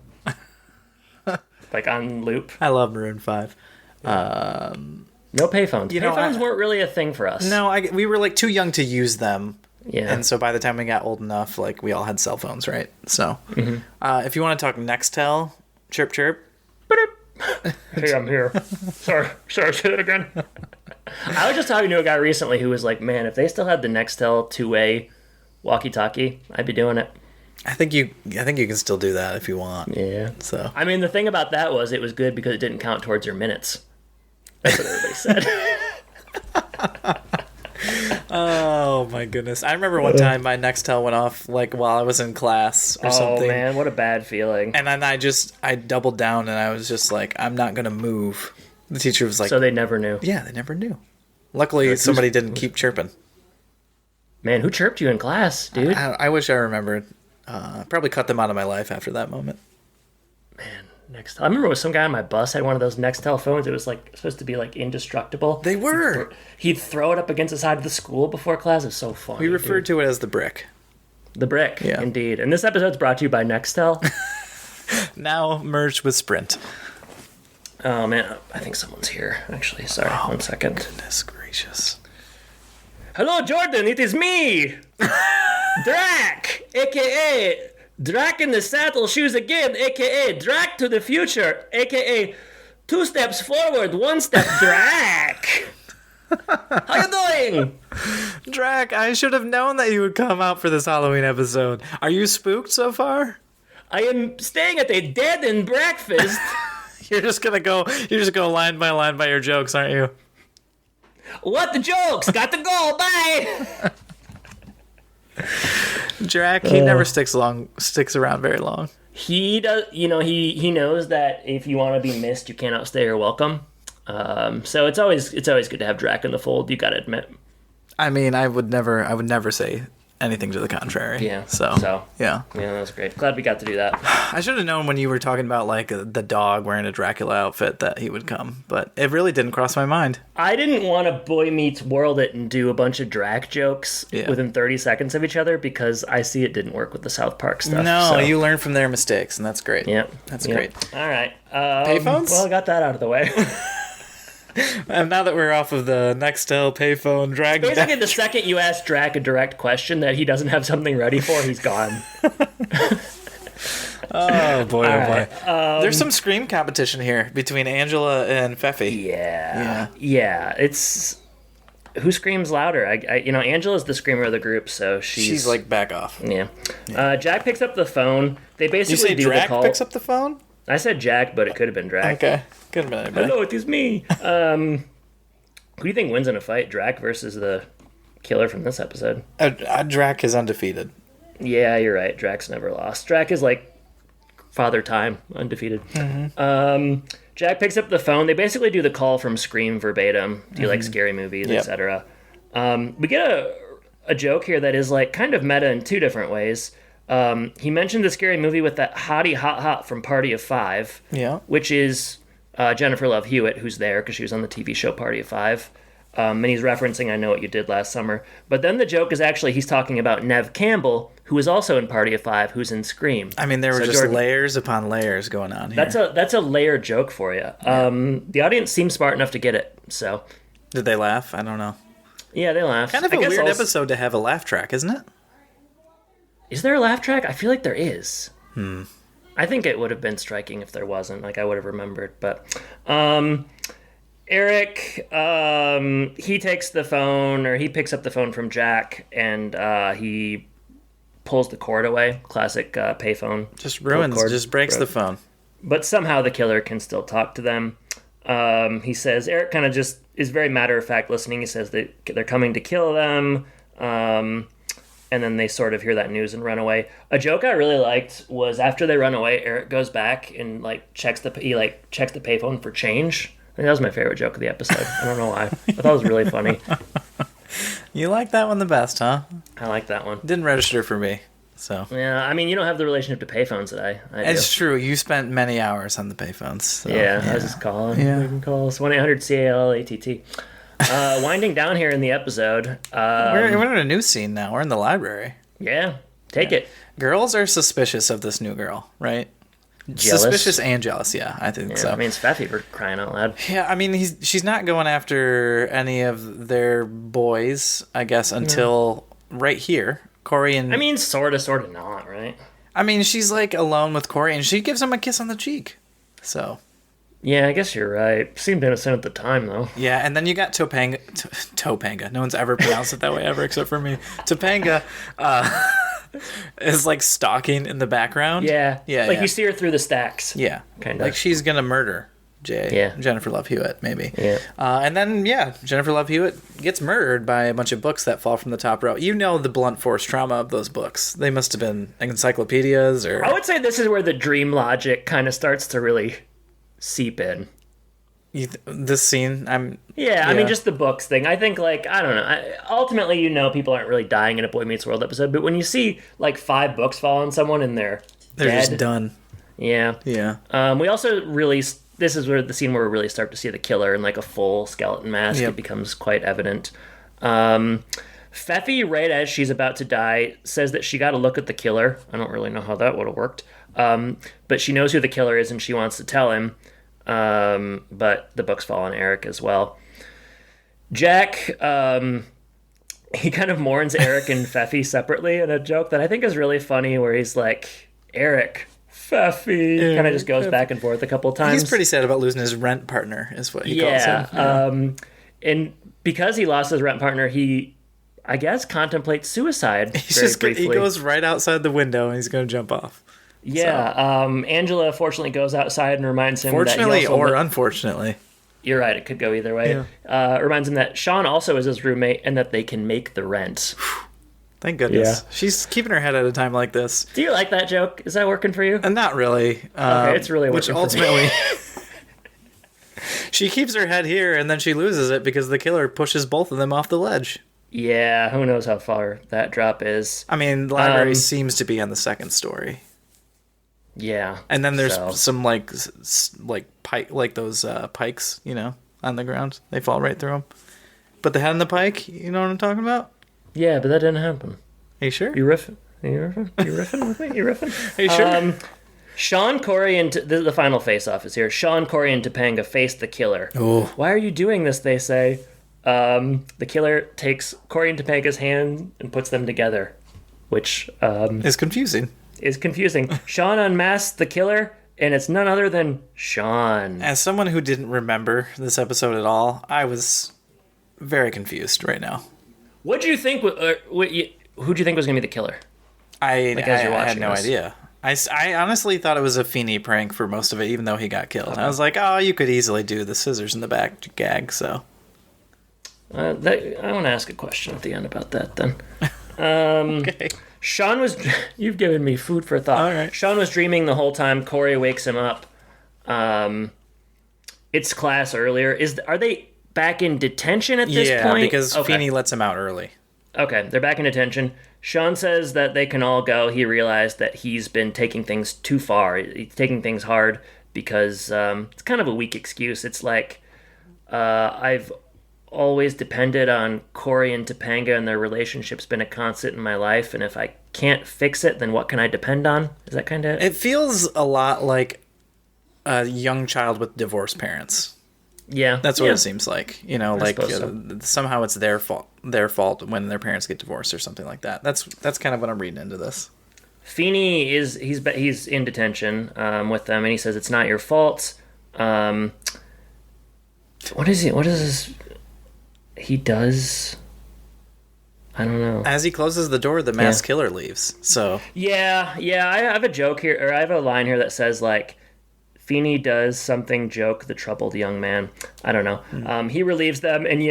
Like on loop? I love Maroon 5. No payphones. Payphones weren't really a thing for us. No, we were like too young to use them. Yeah. And so by the time we got old enough, like we all had cell phones, right? So if you want to talk Nextel, chirp chirp. Hey, I'm here. Sorry, say it again. I was just talking to a guy recently who was like, man, if they still had the Nextel two-way walkie-talkie, I'd be doing it. I think you can still do that if you want. Yeah. So I mean, the thing about that was it was good because it didn't count towards your minutes. That's what everybody said. Oh my goodness! I remember one time my Nextel went off like while I was in class or something. Oh man, what a bad feeling! And then I doubled down and I was just like, I'm not gonna move. The teacher was like, so they never knew. Yeah, they never knew. Luckily, somebody didn't keep chirping. Man, who chirped you in class, dude? I wish I remembered. Probably cut them out of my life after that moment. Man, Nextel. I remember with some guy on my bus had one of those Nextel phones. It was like supposed to be like indestructible. They were. He'd throw it up against the side of the school before class. It was so funny. We referred to it as the brick. The brick, yeah. Indeed. And this episode's brought to you by Nextel. Now merged with Sprint. Oh man, I think someone's here. Actually, sorry, 1 second. Goodness gracious. Hello, Jordan. It is me, Drac, aka Drac in the saddle shoes again, aka Drac to the future, aka 2 steps forward, 1 step Drac. How you doing? Drac, I should have known that you would come out for this Halloween episode. Are you spooked so far? I am staying at a dead and breakfast. You're just gonna go line by your jokes, aren't you? What the jokes? Got to go. Bye. Drac, he never sticks around very long. He does, he knows that if you want to be missed, you can't outstay your welcome. So it's always good to have Drac in the fold. You got to admit. I mean, I would never say anything to the contrary. Yeah. So yeah. Yeah, that was great. Glad we got to do that. I should have known when you were talking about like the dog wearing a Dracula outfit that he would come, but it really didn't cross my mind. I didn't want to Boy Meets World it and do a bunch of Drac jokes within 30 seconds of each other because I see it didn't work with the South Park stuff. No, you learn from their mistakes, and that's great. Yep. That's great. All right. Payphones? Well, I got that out of the way. And now that we're off of the Nextel payphone drag, basically the second you ask Drac a direct question that he doesn't have something ready for, he's gone. Oh boy, right. boy. There's some scream competition here between Angela and Feffy. Yeah. It's who screams louder. Angela's the screamer of the group, so she's like back off. Yeah. Jack picks up the phone. They basically you say do Drac the call. picks up the phone? I said Jack, but it could have been Drac. Okay. Couldn't have been anybody. Hello, it is me. Who do you think wins in a fight, Drac versus the killer from this episode? Drac is undefeated. Yeah, you're right. Drac's never lost. Drac is like Father Time, undefeated. Jack picks up the phone. They basically do the call from Scream verbatim. Do you like scary movies, Yep. etc.? We get a joke here that is like kind of meta in two different ways. He mentioned the scary movie with that hottie hot from Party of Five, Yeah. which is Jennifer Love Hewitt, who's there because she was on the TV show Party of Five. And he's referencing I Know What You Did Last Summer. But then the joke is actually he's talking about Nev Campbell, who is also in Party of Five, who's in Scream. I mean, there were So just Jordan, layers upon layers going on here. that's a layered joke for you. The audience seemed smart enough to get it. So Did they laugh? I don't know. yeah, they laughed. Kind of I a guess weird also- episode to have a laugh track, isn't it? Is there a laugh track? I feel like there is. I think it would have been striking if there wasn't. Like, I would have remembered. But Eric, he takes the phone, or he picks up the phone from Jack, and he pulls the cord away. Classic payphone. Just ruins, cord. just breaks the phone. But somehow the killer can still talk to them. He says, Eric kind of just is very matter-of-fact listening. He says that they're coming to kill them. And then they sort of hear that news and run away. A joke I really liked was after they run away, Eric goes back and checks the payphone for change. I think that was my favorite joke of the episode. I don't know why. I thought it was really funny. You like that one the best, huh? I like that one. Didn't register for me, so. Yeah, I mean, you don't have the relationship to payphones that I do. It's true. You spent many hours on the payphones. So, Yeah, I was just calling. Yeah. You can call us 1-800-CAL-ATT. Winding down here in the episode. We're in a new scene now. We're in the library. Yeah, take it. Girls are suspicious of this new girl, right? Jealous? Suspicious and jealous, yeah, I think Yeah, so. I mean, it's Pfeffy for crying out loud. Yeah, I mean, she's not going after any of their boys, I guess, until right here. Corey and... I mean, sort of not, right? I mean, she's like alone with Corey, and she gives him a kiss on the cheek. So... Yeah, I guess you're right. Seemed innocent at the time, though. Yeah, and then you got Topanga. Topanga. No one's ever pronounced it that way ever except for me. Topanga is like stalking in the background. Yeah. Yeah. Like yeah. you see her through the stacks. Yeah. Kind of. Like she's going to murder Jennifer Love Hewitt, maybe. Yeah. And then, Jennifer Love Hewitt gets murdered by a bunch of books that fall from the top row. You know the blunt force trauma of those books. They must have been encyclopedias or... I would say this is where the dream logic kind of starts to really seep in. This scene, Yeah, I mean, just the books thing. I think, I don't know. Ultimately, people aren't really dying in a Boy Meets World episode, but when you see, 5 books fall on someone and they're dead, just done. Yeah. Yeah. We also really... This is where the scene where we really start to see the killer in, a full skeleton mask. Yep. It becomes quite evident. Pfeffy, right as she's about to die, says that she got to look at the killer. I don't really know how that would have worked. But she knows who the killer is and she wants to tell him. But the books fall on Eric as well. Jack, he kind of mourns Eric and Pfeffy separately in a joke that I think is really funny where he's like, Eric, Pfeffy, kind of just goes back and forth a couple times. He's pretty sad about losing his rent partner, is what he calls him. Yeah. And because he lost his rent partner, he, I guess, contemplates suicide briefly. He goes right outside the window and he's going to jump off. Yeah, Angela fortunately goes outside and reminds him Fortunately that he also or unfortunately. You're right, it could go either way. Yeah. Reminds him that Shawn also is his roommate and that they can make the rent. Thank goodness. Yeah. She's keeping her head at a time like this. Do you like that joke? Is that working for you? And not really. Okay, it's really which working ultimately, for me. she keeps her head here and then she loses it because the killer pushes both of them off the ledge. Yeah, who knows how far that drop is. I mean, the library seems to be on the second story. Yeah. And then there's some pike, those pikes, on the ground. They fall right through them. But the head on the pike, you know what I'm talking about? Yeah, but that didn't happen. Are you sure? You riffing? You riffing with me? You riffing? Are you sure? Sean, Corey, and the final face-off is here. Sean, Corey, and Topanga face the killer. Oh. Why are you doing this, they say. The killer takes Corey and Topanga's hand and puts them together, which It's confusing. is confusing. Sean unmasks the killer, and it's none other than Sean. As someone who didn't remember this episode at all, I was very confused right now. What do you think? Who'd you think was going to be the killer? I as you're had watching no this. idea. I honestly thot it was a Feeney prank for most of it, even though he got killed. I was like, oh, you could easily do the scissors in the back gag, so. I want to ask a question at the end about that then. Okay. Sean was... You've given me food for thought. All right. Sean was dreaming the whole time. Corey wakes him up. it's class earlier. Are they back in detention at this point? Yeah, because Feeney lets him out early. Okay, they're back in detention. Shawn says that they can all go. He realized that he's been taking things too far. He's taking things hard because it's kind of a weak excuse. It's like, I've always depended on Corey and Topanga, and their relationship's been a constant in my life, and if I can't fix it, then what can I depend on? Is that kind of... It feels a lot like a young child with divorced parents. Yeah. That's what it seems like. You know, like so. Somehow it's their fault when their parents get divorced or something like that. That's kind of what I'm reading into this. Feeney he's in detention with them, and he says it's not your fault. What is this? He does... I don't know. As he closes the door, the masked killer leaves. So yeah, I have a joke here, or I have a line here that says like, Feeney does something joke the troubled young man. I don't know. He relieves them, and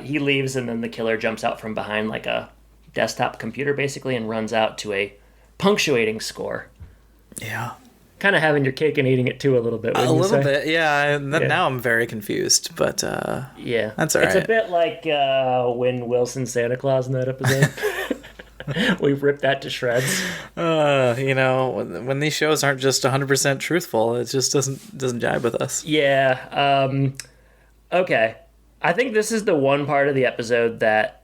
he leaves, and then the killer jumps out from behind like a desktop computer basically and runs out to a punctuating score. Yeah. Kind of having your cake and eating it too a little bit. A little bit, yeah. Now I'm very confused, but yeah, that's all right. It's a bit like when Wilson's Santa Claus in that episode. We ripped that to shreds. You know, when these shows aren't just 100% truthful, it just doesn't jive with us. Yeah. Okay. I think this is the one part of the episode that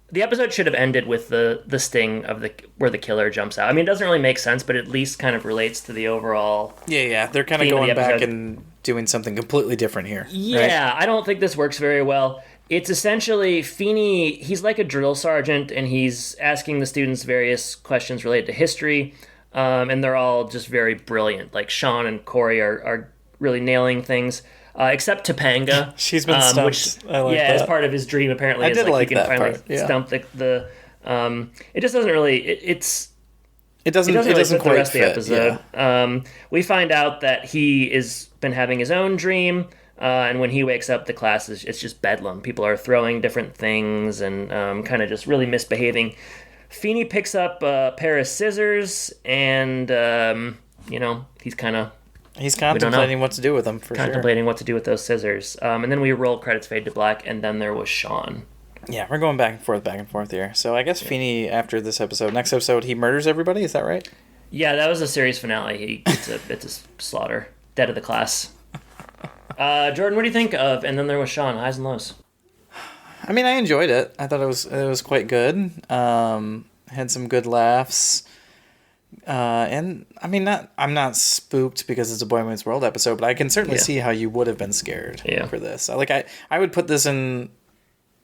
the episode should have ended with the sting of where the killer jumps out. I mean, it doesn't really make sense, but at least kind of relates to the overall. Yeah. They're kind of going back and doing something completely different here. Yeah, right? I don't think this works very well. It's essentially Feeney, he's like a drill sergeant, and he's asking the students various questions related to history, and they're all just very brilliant. Like Shawn and Corey are really nailing things, except Topanga. She's been stumped. Which, I like that. as part of his dream, apparently. I did like he can that finally part. Yeah. stump the it just doesn't really... It doesn't really quite fit the rest fit, of the episode. Yeah. We find out that he has been having his own dream, and when he wakes up, the class it's just bedlam. People are throwing different things and kind of just really misbehaving. Feeney picks up a pair of scissors, and he's contemplating what to do with them. Contemplating what to do with those scissors. And then we roll credits, fade to black, and then there was Shawn. Yeah, we're going back and forth here. So I guess Feeney, after this episode, next episode, he murders everybody. Is that right? Yeah, that was a series finale. It's a slaughter, dead of the class. Jordan, what do you think of And Then There Was Shawn, highs and lows? I mean, I enjoyed it. I thought it was quite good. Had some good laughs. And I mean, I'm not spooked because it's a Boy Meets World episode, but I can certainly see how you would have been scared for this. I would put this in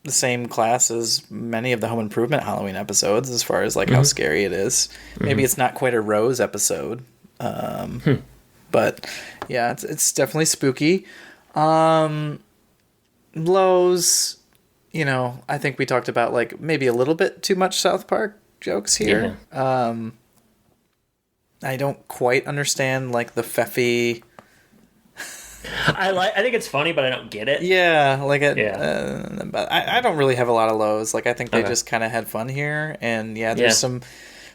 the same class as many of the Home Improvement Halloween episodes as far as how scary it is. Maybe it's not quite a Rose episode. But yeah, it's definitely spooky. Lows, I think we talked about maybe a little bit too much South Park jokes here. Yeah. I don't quite understand the Feffy. I think it's funny, but I don't get it. Yeah, but I don't really have a lot of lows. I think they just kind of had fun here, and there's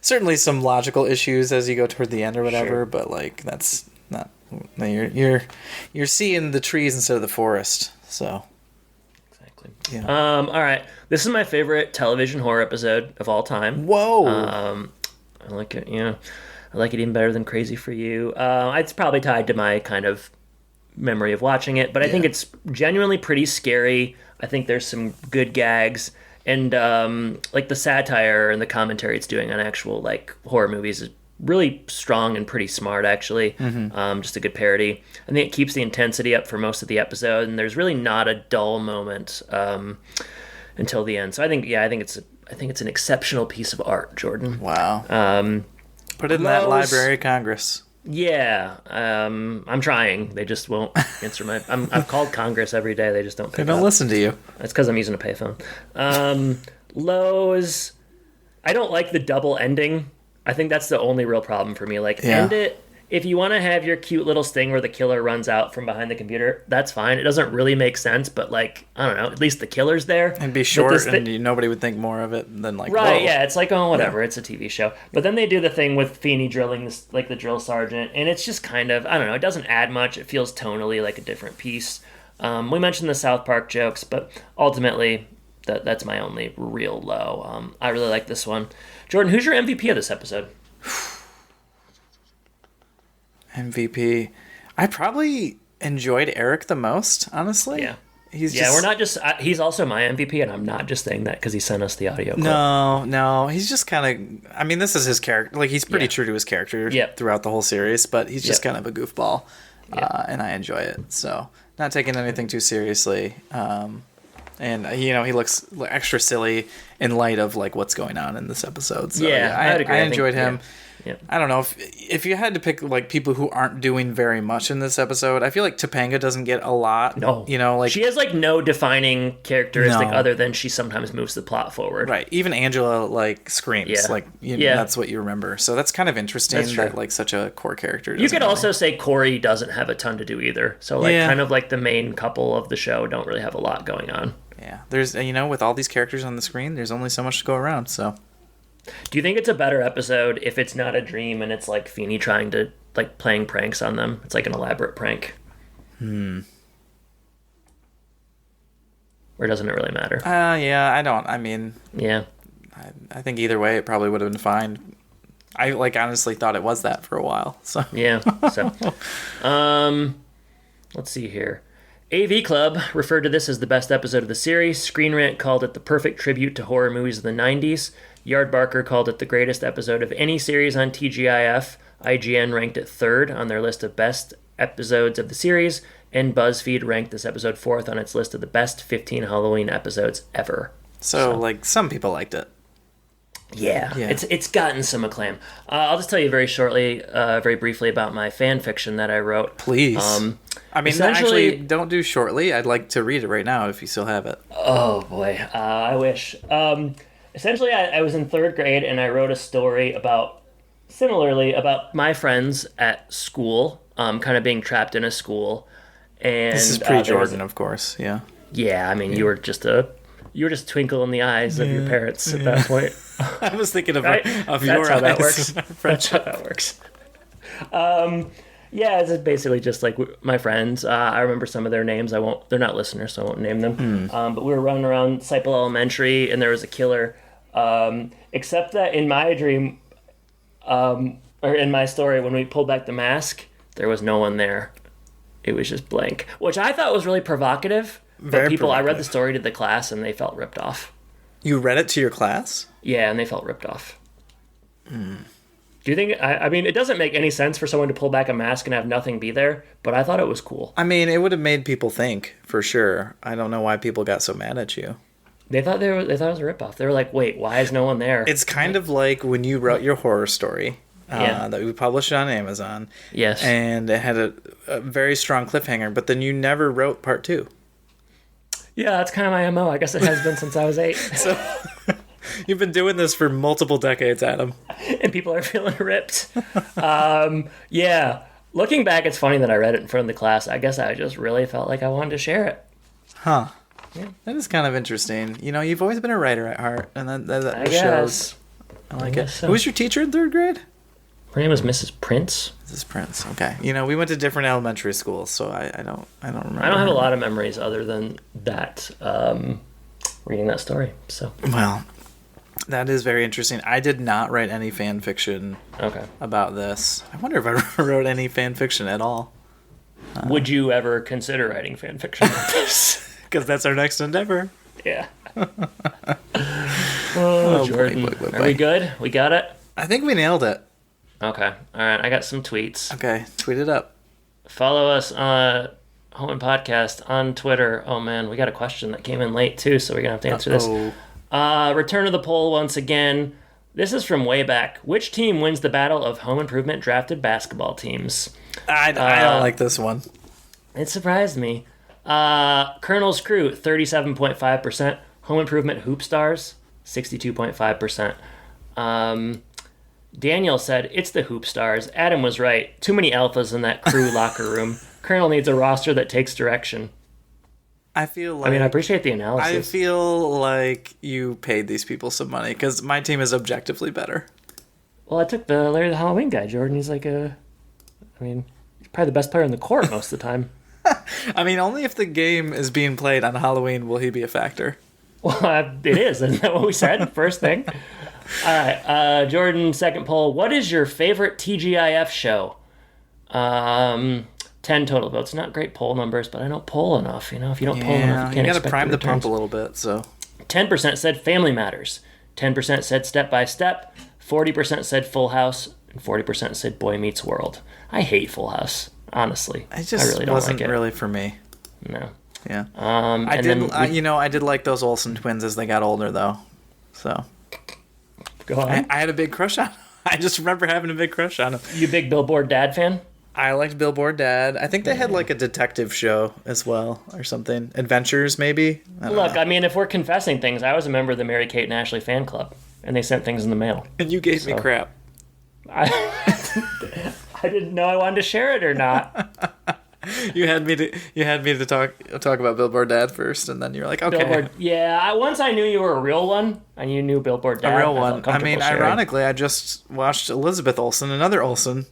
certainly some logical issues as you go toward the end or whatever. Sure. But that's not you're seeing the trees instead of the forest. So exactly. Yeah. All right, this is my favorite television horror episode of all time. Whoa. I like it. Yeah, I like it even better than Crazy for You. It's probably tied to my kind of memory of watching it, but I think it's genuinely pretty scary. I think there's some good gags, and the satire and the commentary it's doing on actual horror movies is really strong and pretty smart, actually. Just a good parody. I think it keeps the intensity up for most of the episode, and there's really not a dull moment until the end. So I think it's an exceptional piece of art, Jordan. Wow. Put it in that Library of Congress. Yeah, I'm trying. They just won't answer my... I've called Congress every day. They just don't pick up. They don't listen to you. That's because I'm using a payphone. Lows. I don't like the double ending. I think that's the only real problem for me. End it if you want to have your cute little sting where the killer runs out from behind the computer, that's fine. It doesn't really make sense, but like, I don't know, at least the killer's there. And be short, and nobody would think more of it than like, right, whoa. yeah, it's like, oh, whatever, it's a TV show. But then they do the thing with Feeney drilling this, like the drill sergeant, and it's just kind of, I don't know, it doesn't add much. It feels tonally like a different piece. We mentioned the South Park jokes, but ultimately, that's my only real low. I really like this one. Jordan, who's your MVP of this episode? MVP. I probably enjoyed Eric the most, honestly. Yeah. We're not just... he's also my MVP, and I'm not just saying that because he sent us the audio clip. No. He's just kind of... I mean, this is his character. Like, he's pretty true to his character throughout the whole series, but he's just kind of a goofball, and I enjoy it. So, not taking anything too seriously. And, he looks extra silly in light of, like, what's going on in this episode. So, I'd agree. I enjoyed him. Yeah. I don't know if you had to pick like people who aren't doing very much in this episode. I feel like Topanga doesn't get a lot. No, like she has like no defining characteristic other than she sometimes moves the plot forward. Right. Even Angela like screams. Yeah. Like that's what you remember. So that's kind of interesting that like such a core character. You could also say Corey doesn't have a ton to do either. So like kind of like the main couple of the show don't really have a lot going on. Yeah. There's with all these characters on the screen, there's only so much to go around. So. Do you think it's a better episode if it's not a dream and it's like Feeney trying to like playing pranks on them? It's like an elaborate prank. Or doesn't it really matter? Yeah, I don't. I mean, yeah. I think either way, it probably would have been fine. I like honestly thought it was that for a while. So yeah. So, let's see here. AV Club referred to this as the best episode of the series. Screen Rant called it the perfect tribute to horror movies of the 90s. Yardbarker called it the greatest episode of any series on TGIF. IGN ranked it third on their list of best episodes of the series, and BuzzFeed ranked this episode fourth on its list of the best 15 Halloween episodes ever. So like, some people liked it. Yeah. It's gotten some acclaim. I'll just tell you very briefly about my fan fiction that I wrote. Please. I mean, actually, don't do shortly. I'd like to read it right now if you still have it. Oh, boy. I wish. Essentially, I was in third grade, and I wrote a story about my friends at school, kind of being trapped in a school. And this is pre-Jordan, of course, yeah. Yeah, I mean, you were just twinkle in the eyes of your parents at that point. I was thinking of, right? of your eyes. That works. That's how that works. Yeah, it's basically just like my friends. I remember some of their names. They're not listeners, so I won't name them. But we were running around Sipel Elementary, and there was a killer. Except that in my dream, or in my story, when we pulled back the mask, there was no one there. It was just blank, which I thought was really provocative. I read the story to the class, and they felt ripped off. You read it to your class? Yeah, and they felt ripped off. Do you think... I mean, it doesn't make any sense for someone to pull back a mask and have nothing be there, but I thought it was cool. I mean, it would have made people think, for sure. I don't know why people got so mad at you. They thought it was a ripoff. They were like, wait, why is no one there? It's kind of like when you wrote your horror story that we published on Amazon. Yes. And it had a very strong cliffhanger, but then you never wrote part 2. Yeah, that's kind of my MO. I guess it has been since I was 8. So you've been doing this for multiple decades, Adam. And people are feeling ripped. Yeah. Looking back, it's funny that I read it in front of the class. I guess I just really felt like I wanted to share it. Huh. Yeah. That is kind of interesting. You've always been a writer at heart, and that shows. I like it. So. Who was your teacher in third grade? Her name was Mrs. Prince. Mrs. Prince. Okay. We went to different elementary schools, so I don't remember. I don't have a lot of memories other than that. Reading that story. So. Well, that is very interesting. I did not write any fan fiction. Okay. About this. I wonder if I wrote any fan fiction at all. Would you ever consider writing fan fiction about this? Because that's our next endeavor. Yeah. Jordan. Boy. Are we good? We got it? I think we nailed it. Okay. All right. I got some tweets. Okay. Tweet it up. Follow us on Home and Podcast on Twitter. Oh, man. We got a question that came in late, too, so we're going to have to answer this. Return to the poll once again. This is from way back. Which team wins the battle of home improvement drafted basketball teams? I don't like this one. It surprised me. Colonel's Crew, 37.5%. Home Improvement Hoop Stars, 62.5%. Daniel said, it's the Hoop Stars. Adam was right. Too many alphas in that crew locker room. Colonel needs a roster that takes direction. I feel like... I mean, I appreciate the analysis. I feel like you paid these people some money, because my team is objectively better. Well, I took the Larry the Halloween guy, Jordan. He's like he's probably the best player in the court most of the time. I mean, only if the game is being played on Halloween will he be a factor. Well, it is. Isn't that what we said? First thing. All right. Jordan, second poll. What is your favorite TGIF show? 10 total votes. Not great poll numbers, but I don't poll enough. You know, if you don't poll enough, you can't expect got to prime the returns. pump a little bit, so... 10% said Family Matters. 10% said Step by Step. 40% said Full House. And 40% said Boy Meets World. I hate Full House, honestly. I really don't wasn't like it. Really for me. No. Yeah. I did like those Olsen twins as they got older, though. So... Go on. I had a big crush on him. I just remember having a big crush on him. You big Billboard Dad fan? I liked Billboard Dad. I think they had like a detective show as well or something. Adventures, maybe? Look, I mean, if we're confessing things, I was a member of the Mary-Kate and Ashley fan club, and they sent things in the mail. And you gave me crap. I didn't know I wanted to share it or not. You had me to talk about Billboard Dad first, and then you were like, okay. Billboard, yeah. Once I knew you were a real one, and you knew Billboard Dad. A real one. I mean, ironically, I just watched Elizabeth Olsen, another Olsen.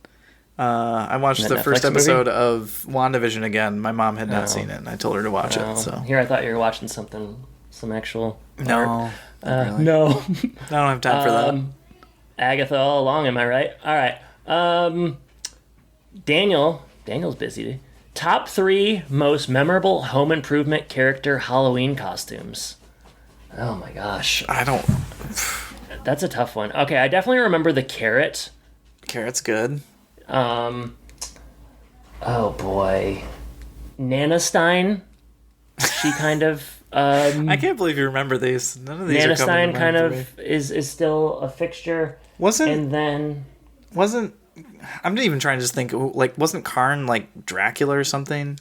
I watched the first episode of WandaVision again. My mom had not seen it, and I told her to watch it. So here, I thought you were watching some actual. No, really. No. I don't have time for that. Agatha all along, am I right? All right. Daniel's busy. Top 3 most memorable Home Improvement character Halloween costumes. Oh my gosh. That's a tough one. Okay, I definitely remember the carrot. Carrot's good. Oh boy. Nana Stein. She kind of... I can't believe you remember these. None of these Nana are coming Stein to mind kind for of me. is still a fixture. I'm even trying to just think, like, wasn't Karn like Dracula or something?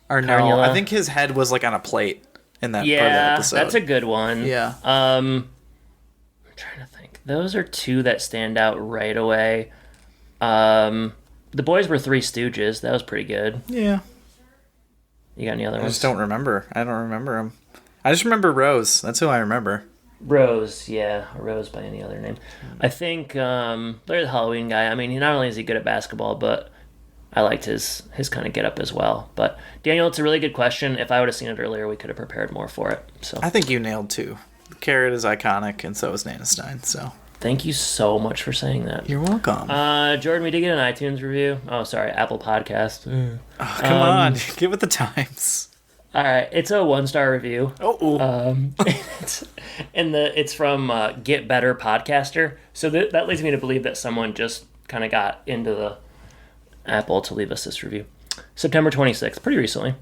Or no, Carnula. I think his head was like on a plate in that part of the Yeah, episode. that's a good one. Yeah. I'm trying to think. Those are 2 that stand out right away. The boys were 3 Stooges. That was pretty good. Yeah. You got any other ones? I just don't remember. I don't remember them. I just remember Rose. That's who I remember. Rose, yeah. Rose by any other name. I think Larry the Halloween guy, I mean, he not only is he good at basketball, but I liked his kind of get-up as well. But, Daniel, it's a really good question. If I would have seen it earlier, we could have prepared more for it. So I think you nailed 2. The carrot is iconic, and so is Nana Stein, so... Thank you so much for saying that. You're welcome. Jordan, we did get an iTunes review. Oh, sorry, Apple Podcast. Oh, come on, get with the times. All right, it's a 1-star review. It's from Get Better Podcaster. So that leads me to believe that someone just kind of got into the Apple to leave us this review. September 26th, pretty recently.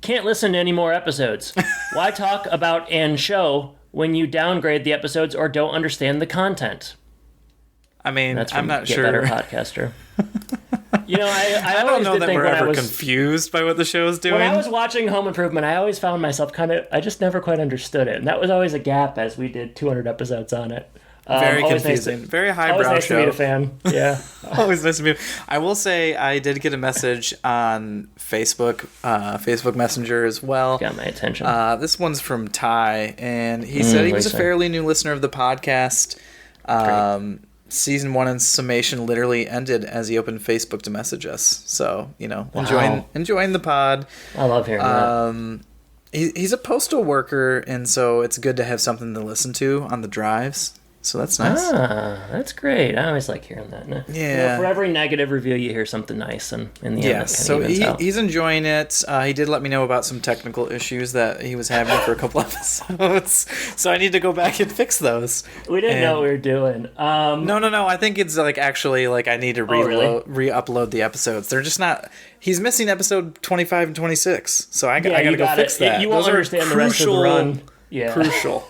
Can't listen to any more episodes. Why talk about an show when you downgrade the episodes or don't understand the content? I mean, That's from I'm not Get sure. Better Podcaster. You know, I don't know did that think we're when I ever was confused by what the show is doing. When I was watching Home Improvement, I always found myself I just never quite understood it. And that was always a gap as we did 200 episodes on it. Very confusing. Very highbrow always nice show. to meet a fan. Yeah. Always nice to meet. I will say I did get a message on Facebook, Facebook Messenger as well. Got my attention. This one's from Ty, and he said he was a fairly new listener of the podcast. Season 1 in summation literally ended as he opened Facebook to message us. So, enjoying the pod. I love hearing that. He's a postal worker, and so it's good to have something to listen to on the drives. So that's nice. That's great. I always like hearing that. Yeah. For every negative review, you hear something nice, and in the end, Yes, so he's enjoying it. He did let me know about some technical issues that he was having for a couple episodes, so I need to go back and fix those. We didn't know what we were doing. No. I think it's actually I need to re-upload the episodes. They're just not. He's missing episode 25 and 26, so I got to go fix that. You won't understand the rest of the run. Yeah. Crucial.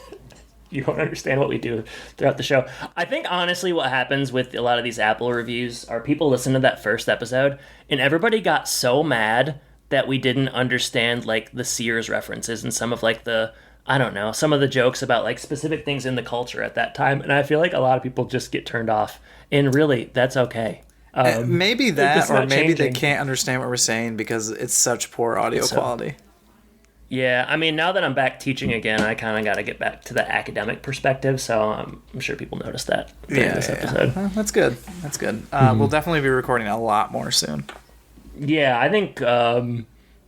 You won't understand what we do throughout the show. I think, honestly, what happens with a lot of these Apple reviews are people listen to that first episode, and everybody got so mad that we didn't understand, the Sears references and some of, the I don't know, some of the jokes about like specific things in the culture at that time, and I feel like a lot of people just get turned off. And really, that's okay. Maybe that, or maybe they changing. can't understand what we're saying because it's such poor audio quality. Yeah, I mean, now that I'm back teaching again, I kind of got to get back to the academic perspective, so I'm sure people noticed that during this episode. Well, that's good. That's good. We'll definitely be recording a lot more soon. Yeah, I think,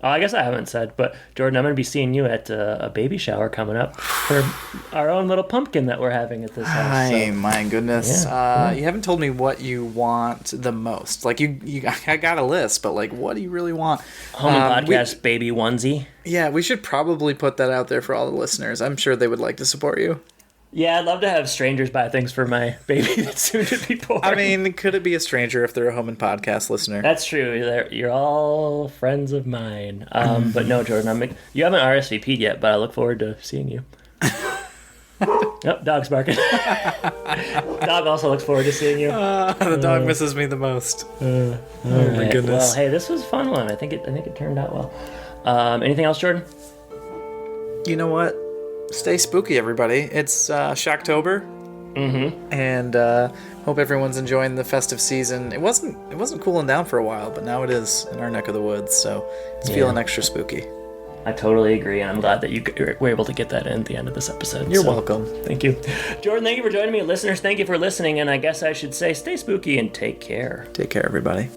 I guess I haven't said, but Jordan, I'm going to be seeing you at a baby shower coming up for our own little pumpkin that we're having at this house. Hi, So. my goodness. Yeah. You haven't told me what you want the most. Like, I got a list, but like, what do you really want? Home and podcast baby onesie. Yeah, we should probably put that out there for all the listeners. I'm sure they would like to support you. Yeah, I'd love to have strangers buy things for my baby that's soon to be born. I mean, could it be a stranger if they're a home and podcast listener? That's true. You're all friends of mine. But no, Jordan, you haven't RSVP'd yet, but I look forward to seeing you. Yep, dog's barking. Dog also looks forward to seeing you. The dog misses me the most. Oh my goodness. Well, hey, this was a fun one. I think it turned out well. Anything else, Jordan? You know what? Stay spooky, everybody. It's Shocktober. And hope everyone's enjoying the festive season. It wasn't cooling down for a while, but now it is in our neck of the woods, so it's feeling extra spooky. I totally agree, and I'm glad that you were able to get that in at the end of this episode. You're welcome. Thank you. Jordan, thank you for joining me. Listeners, thank you for listening, and I guess I should say stay spooky and take care. Take care, everybody.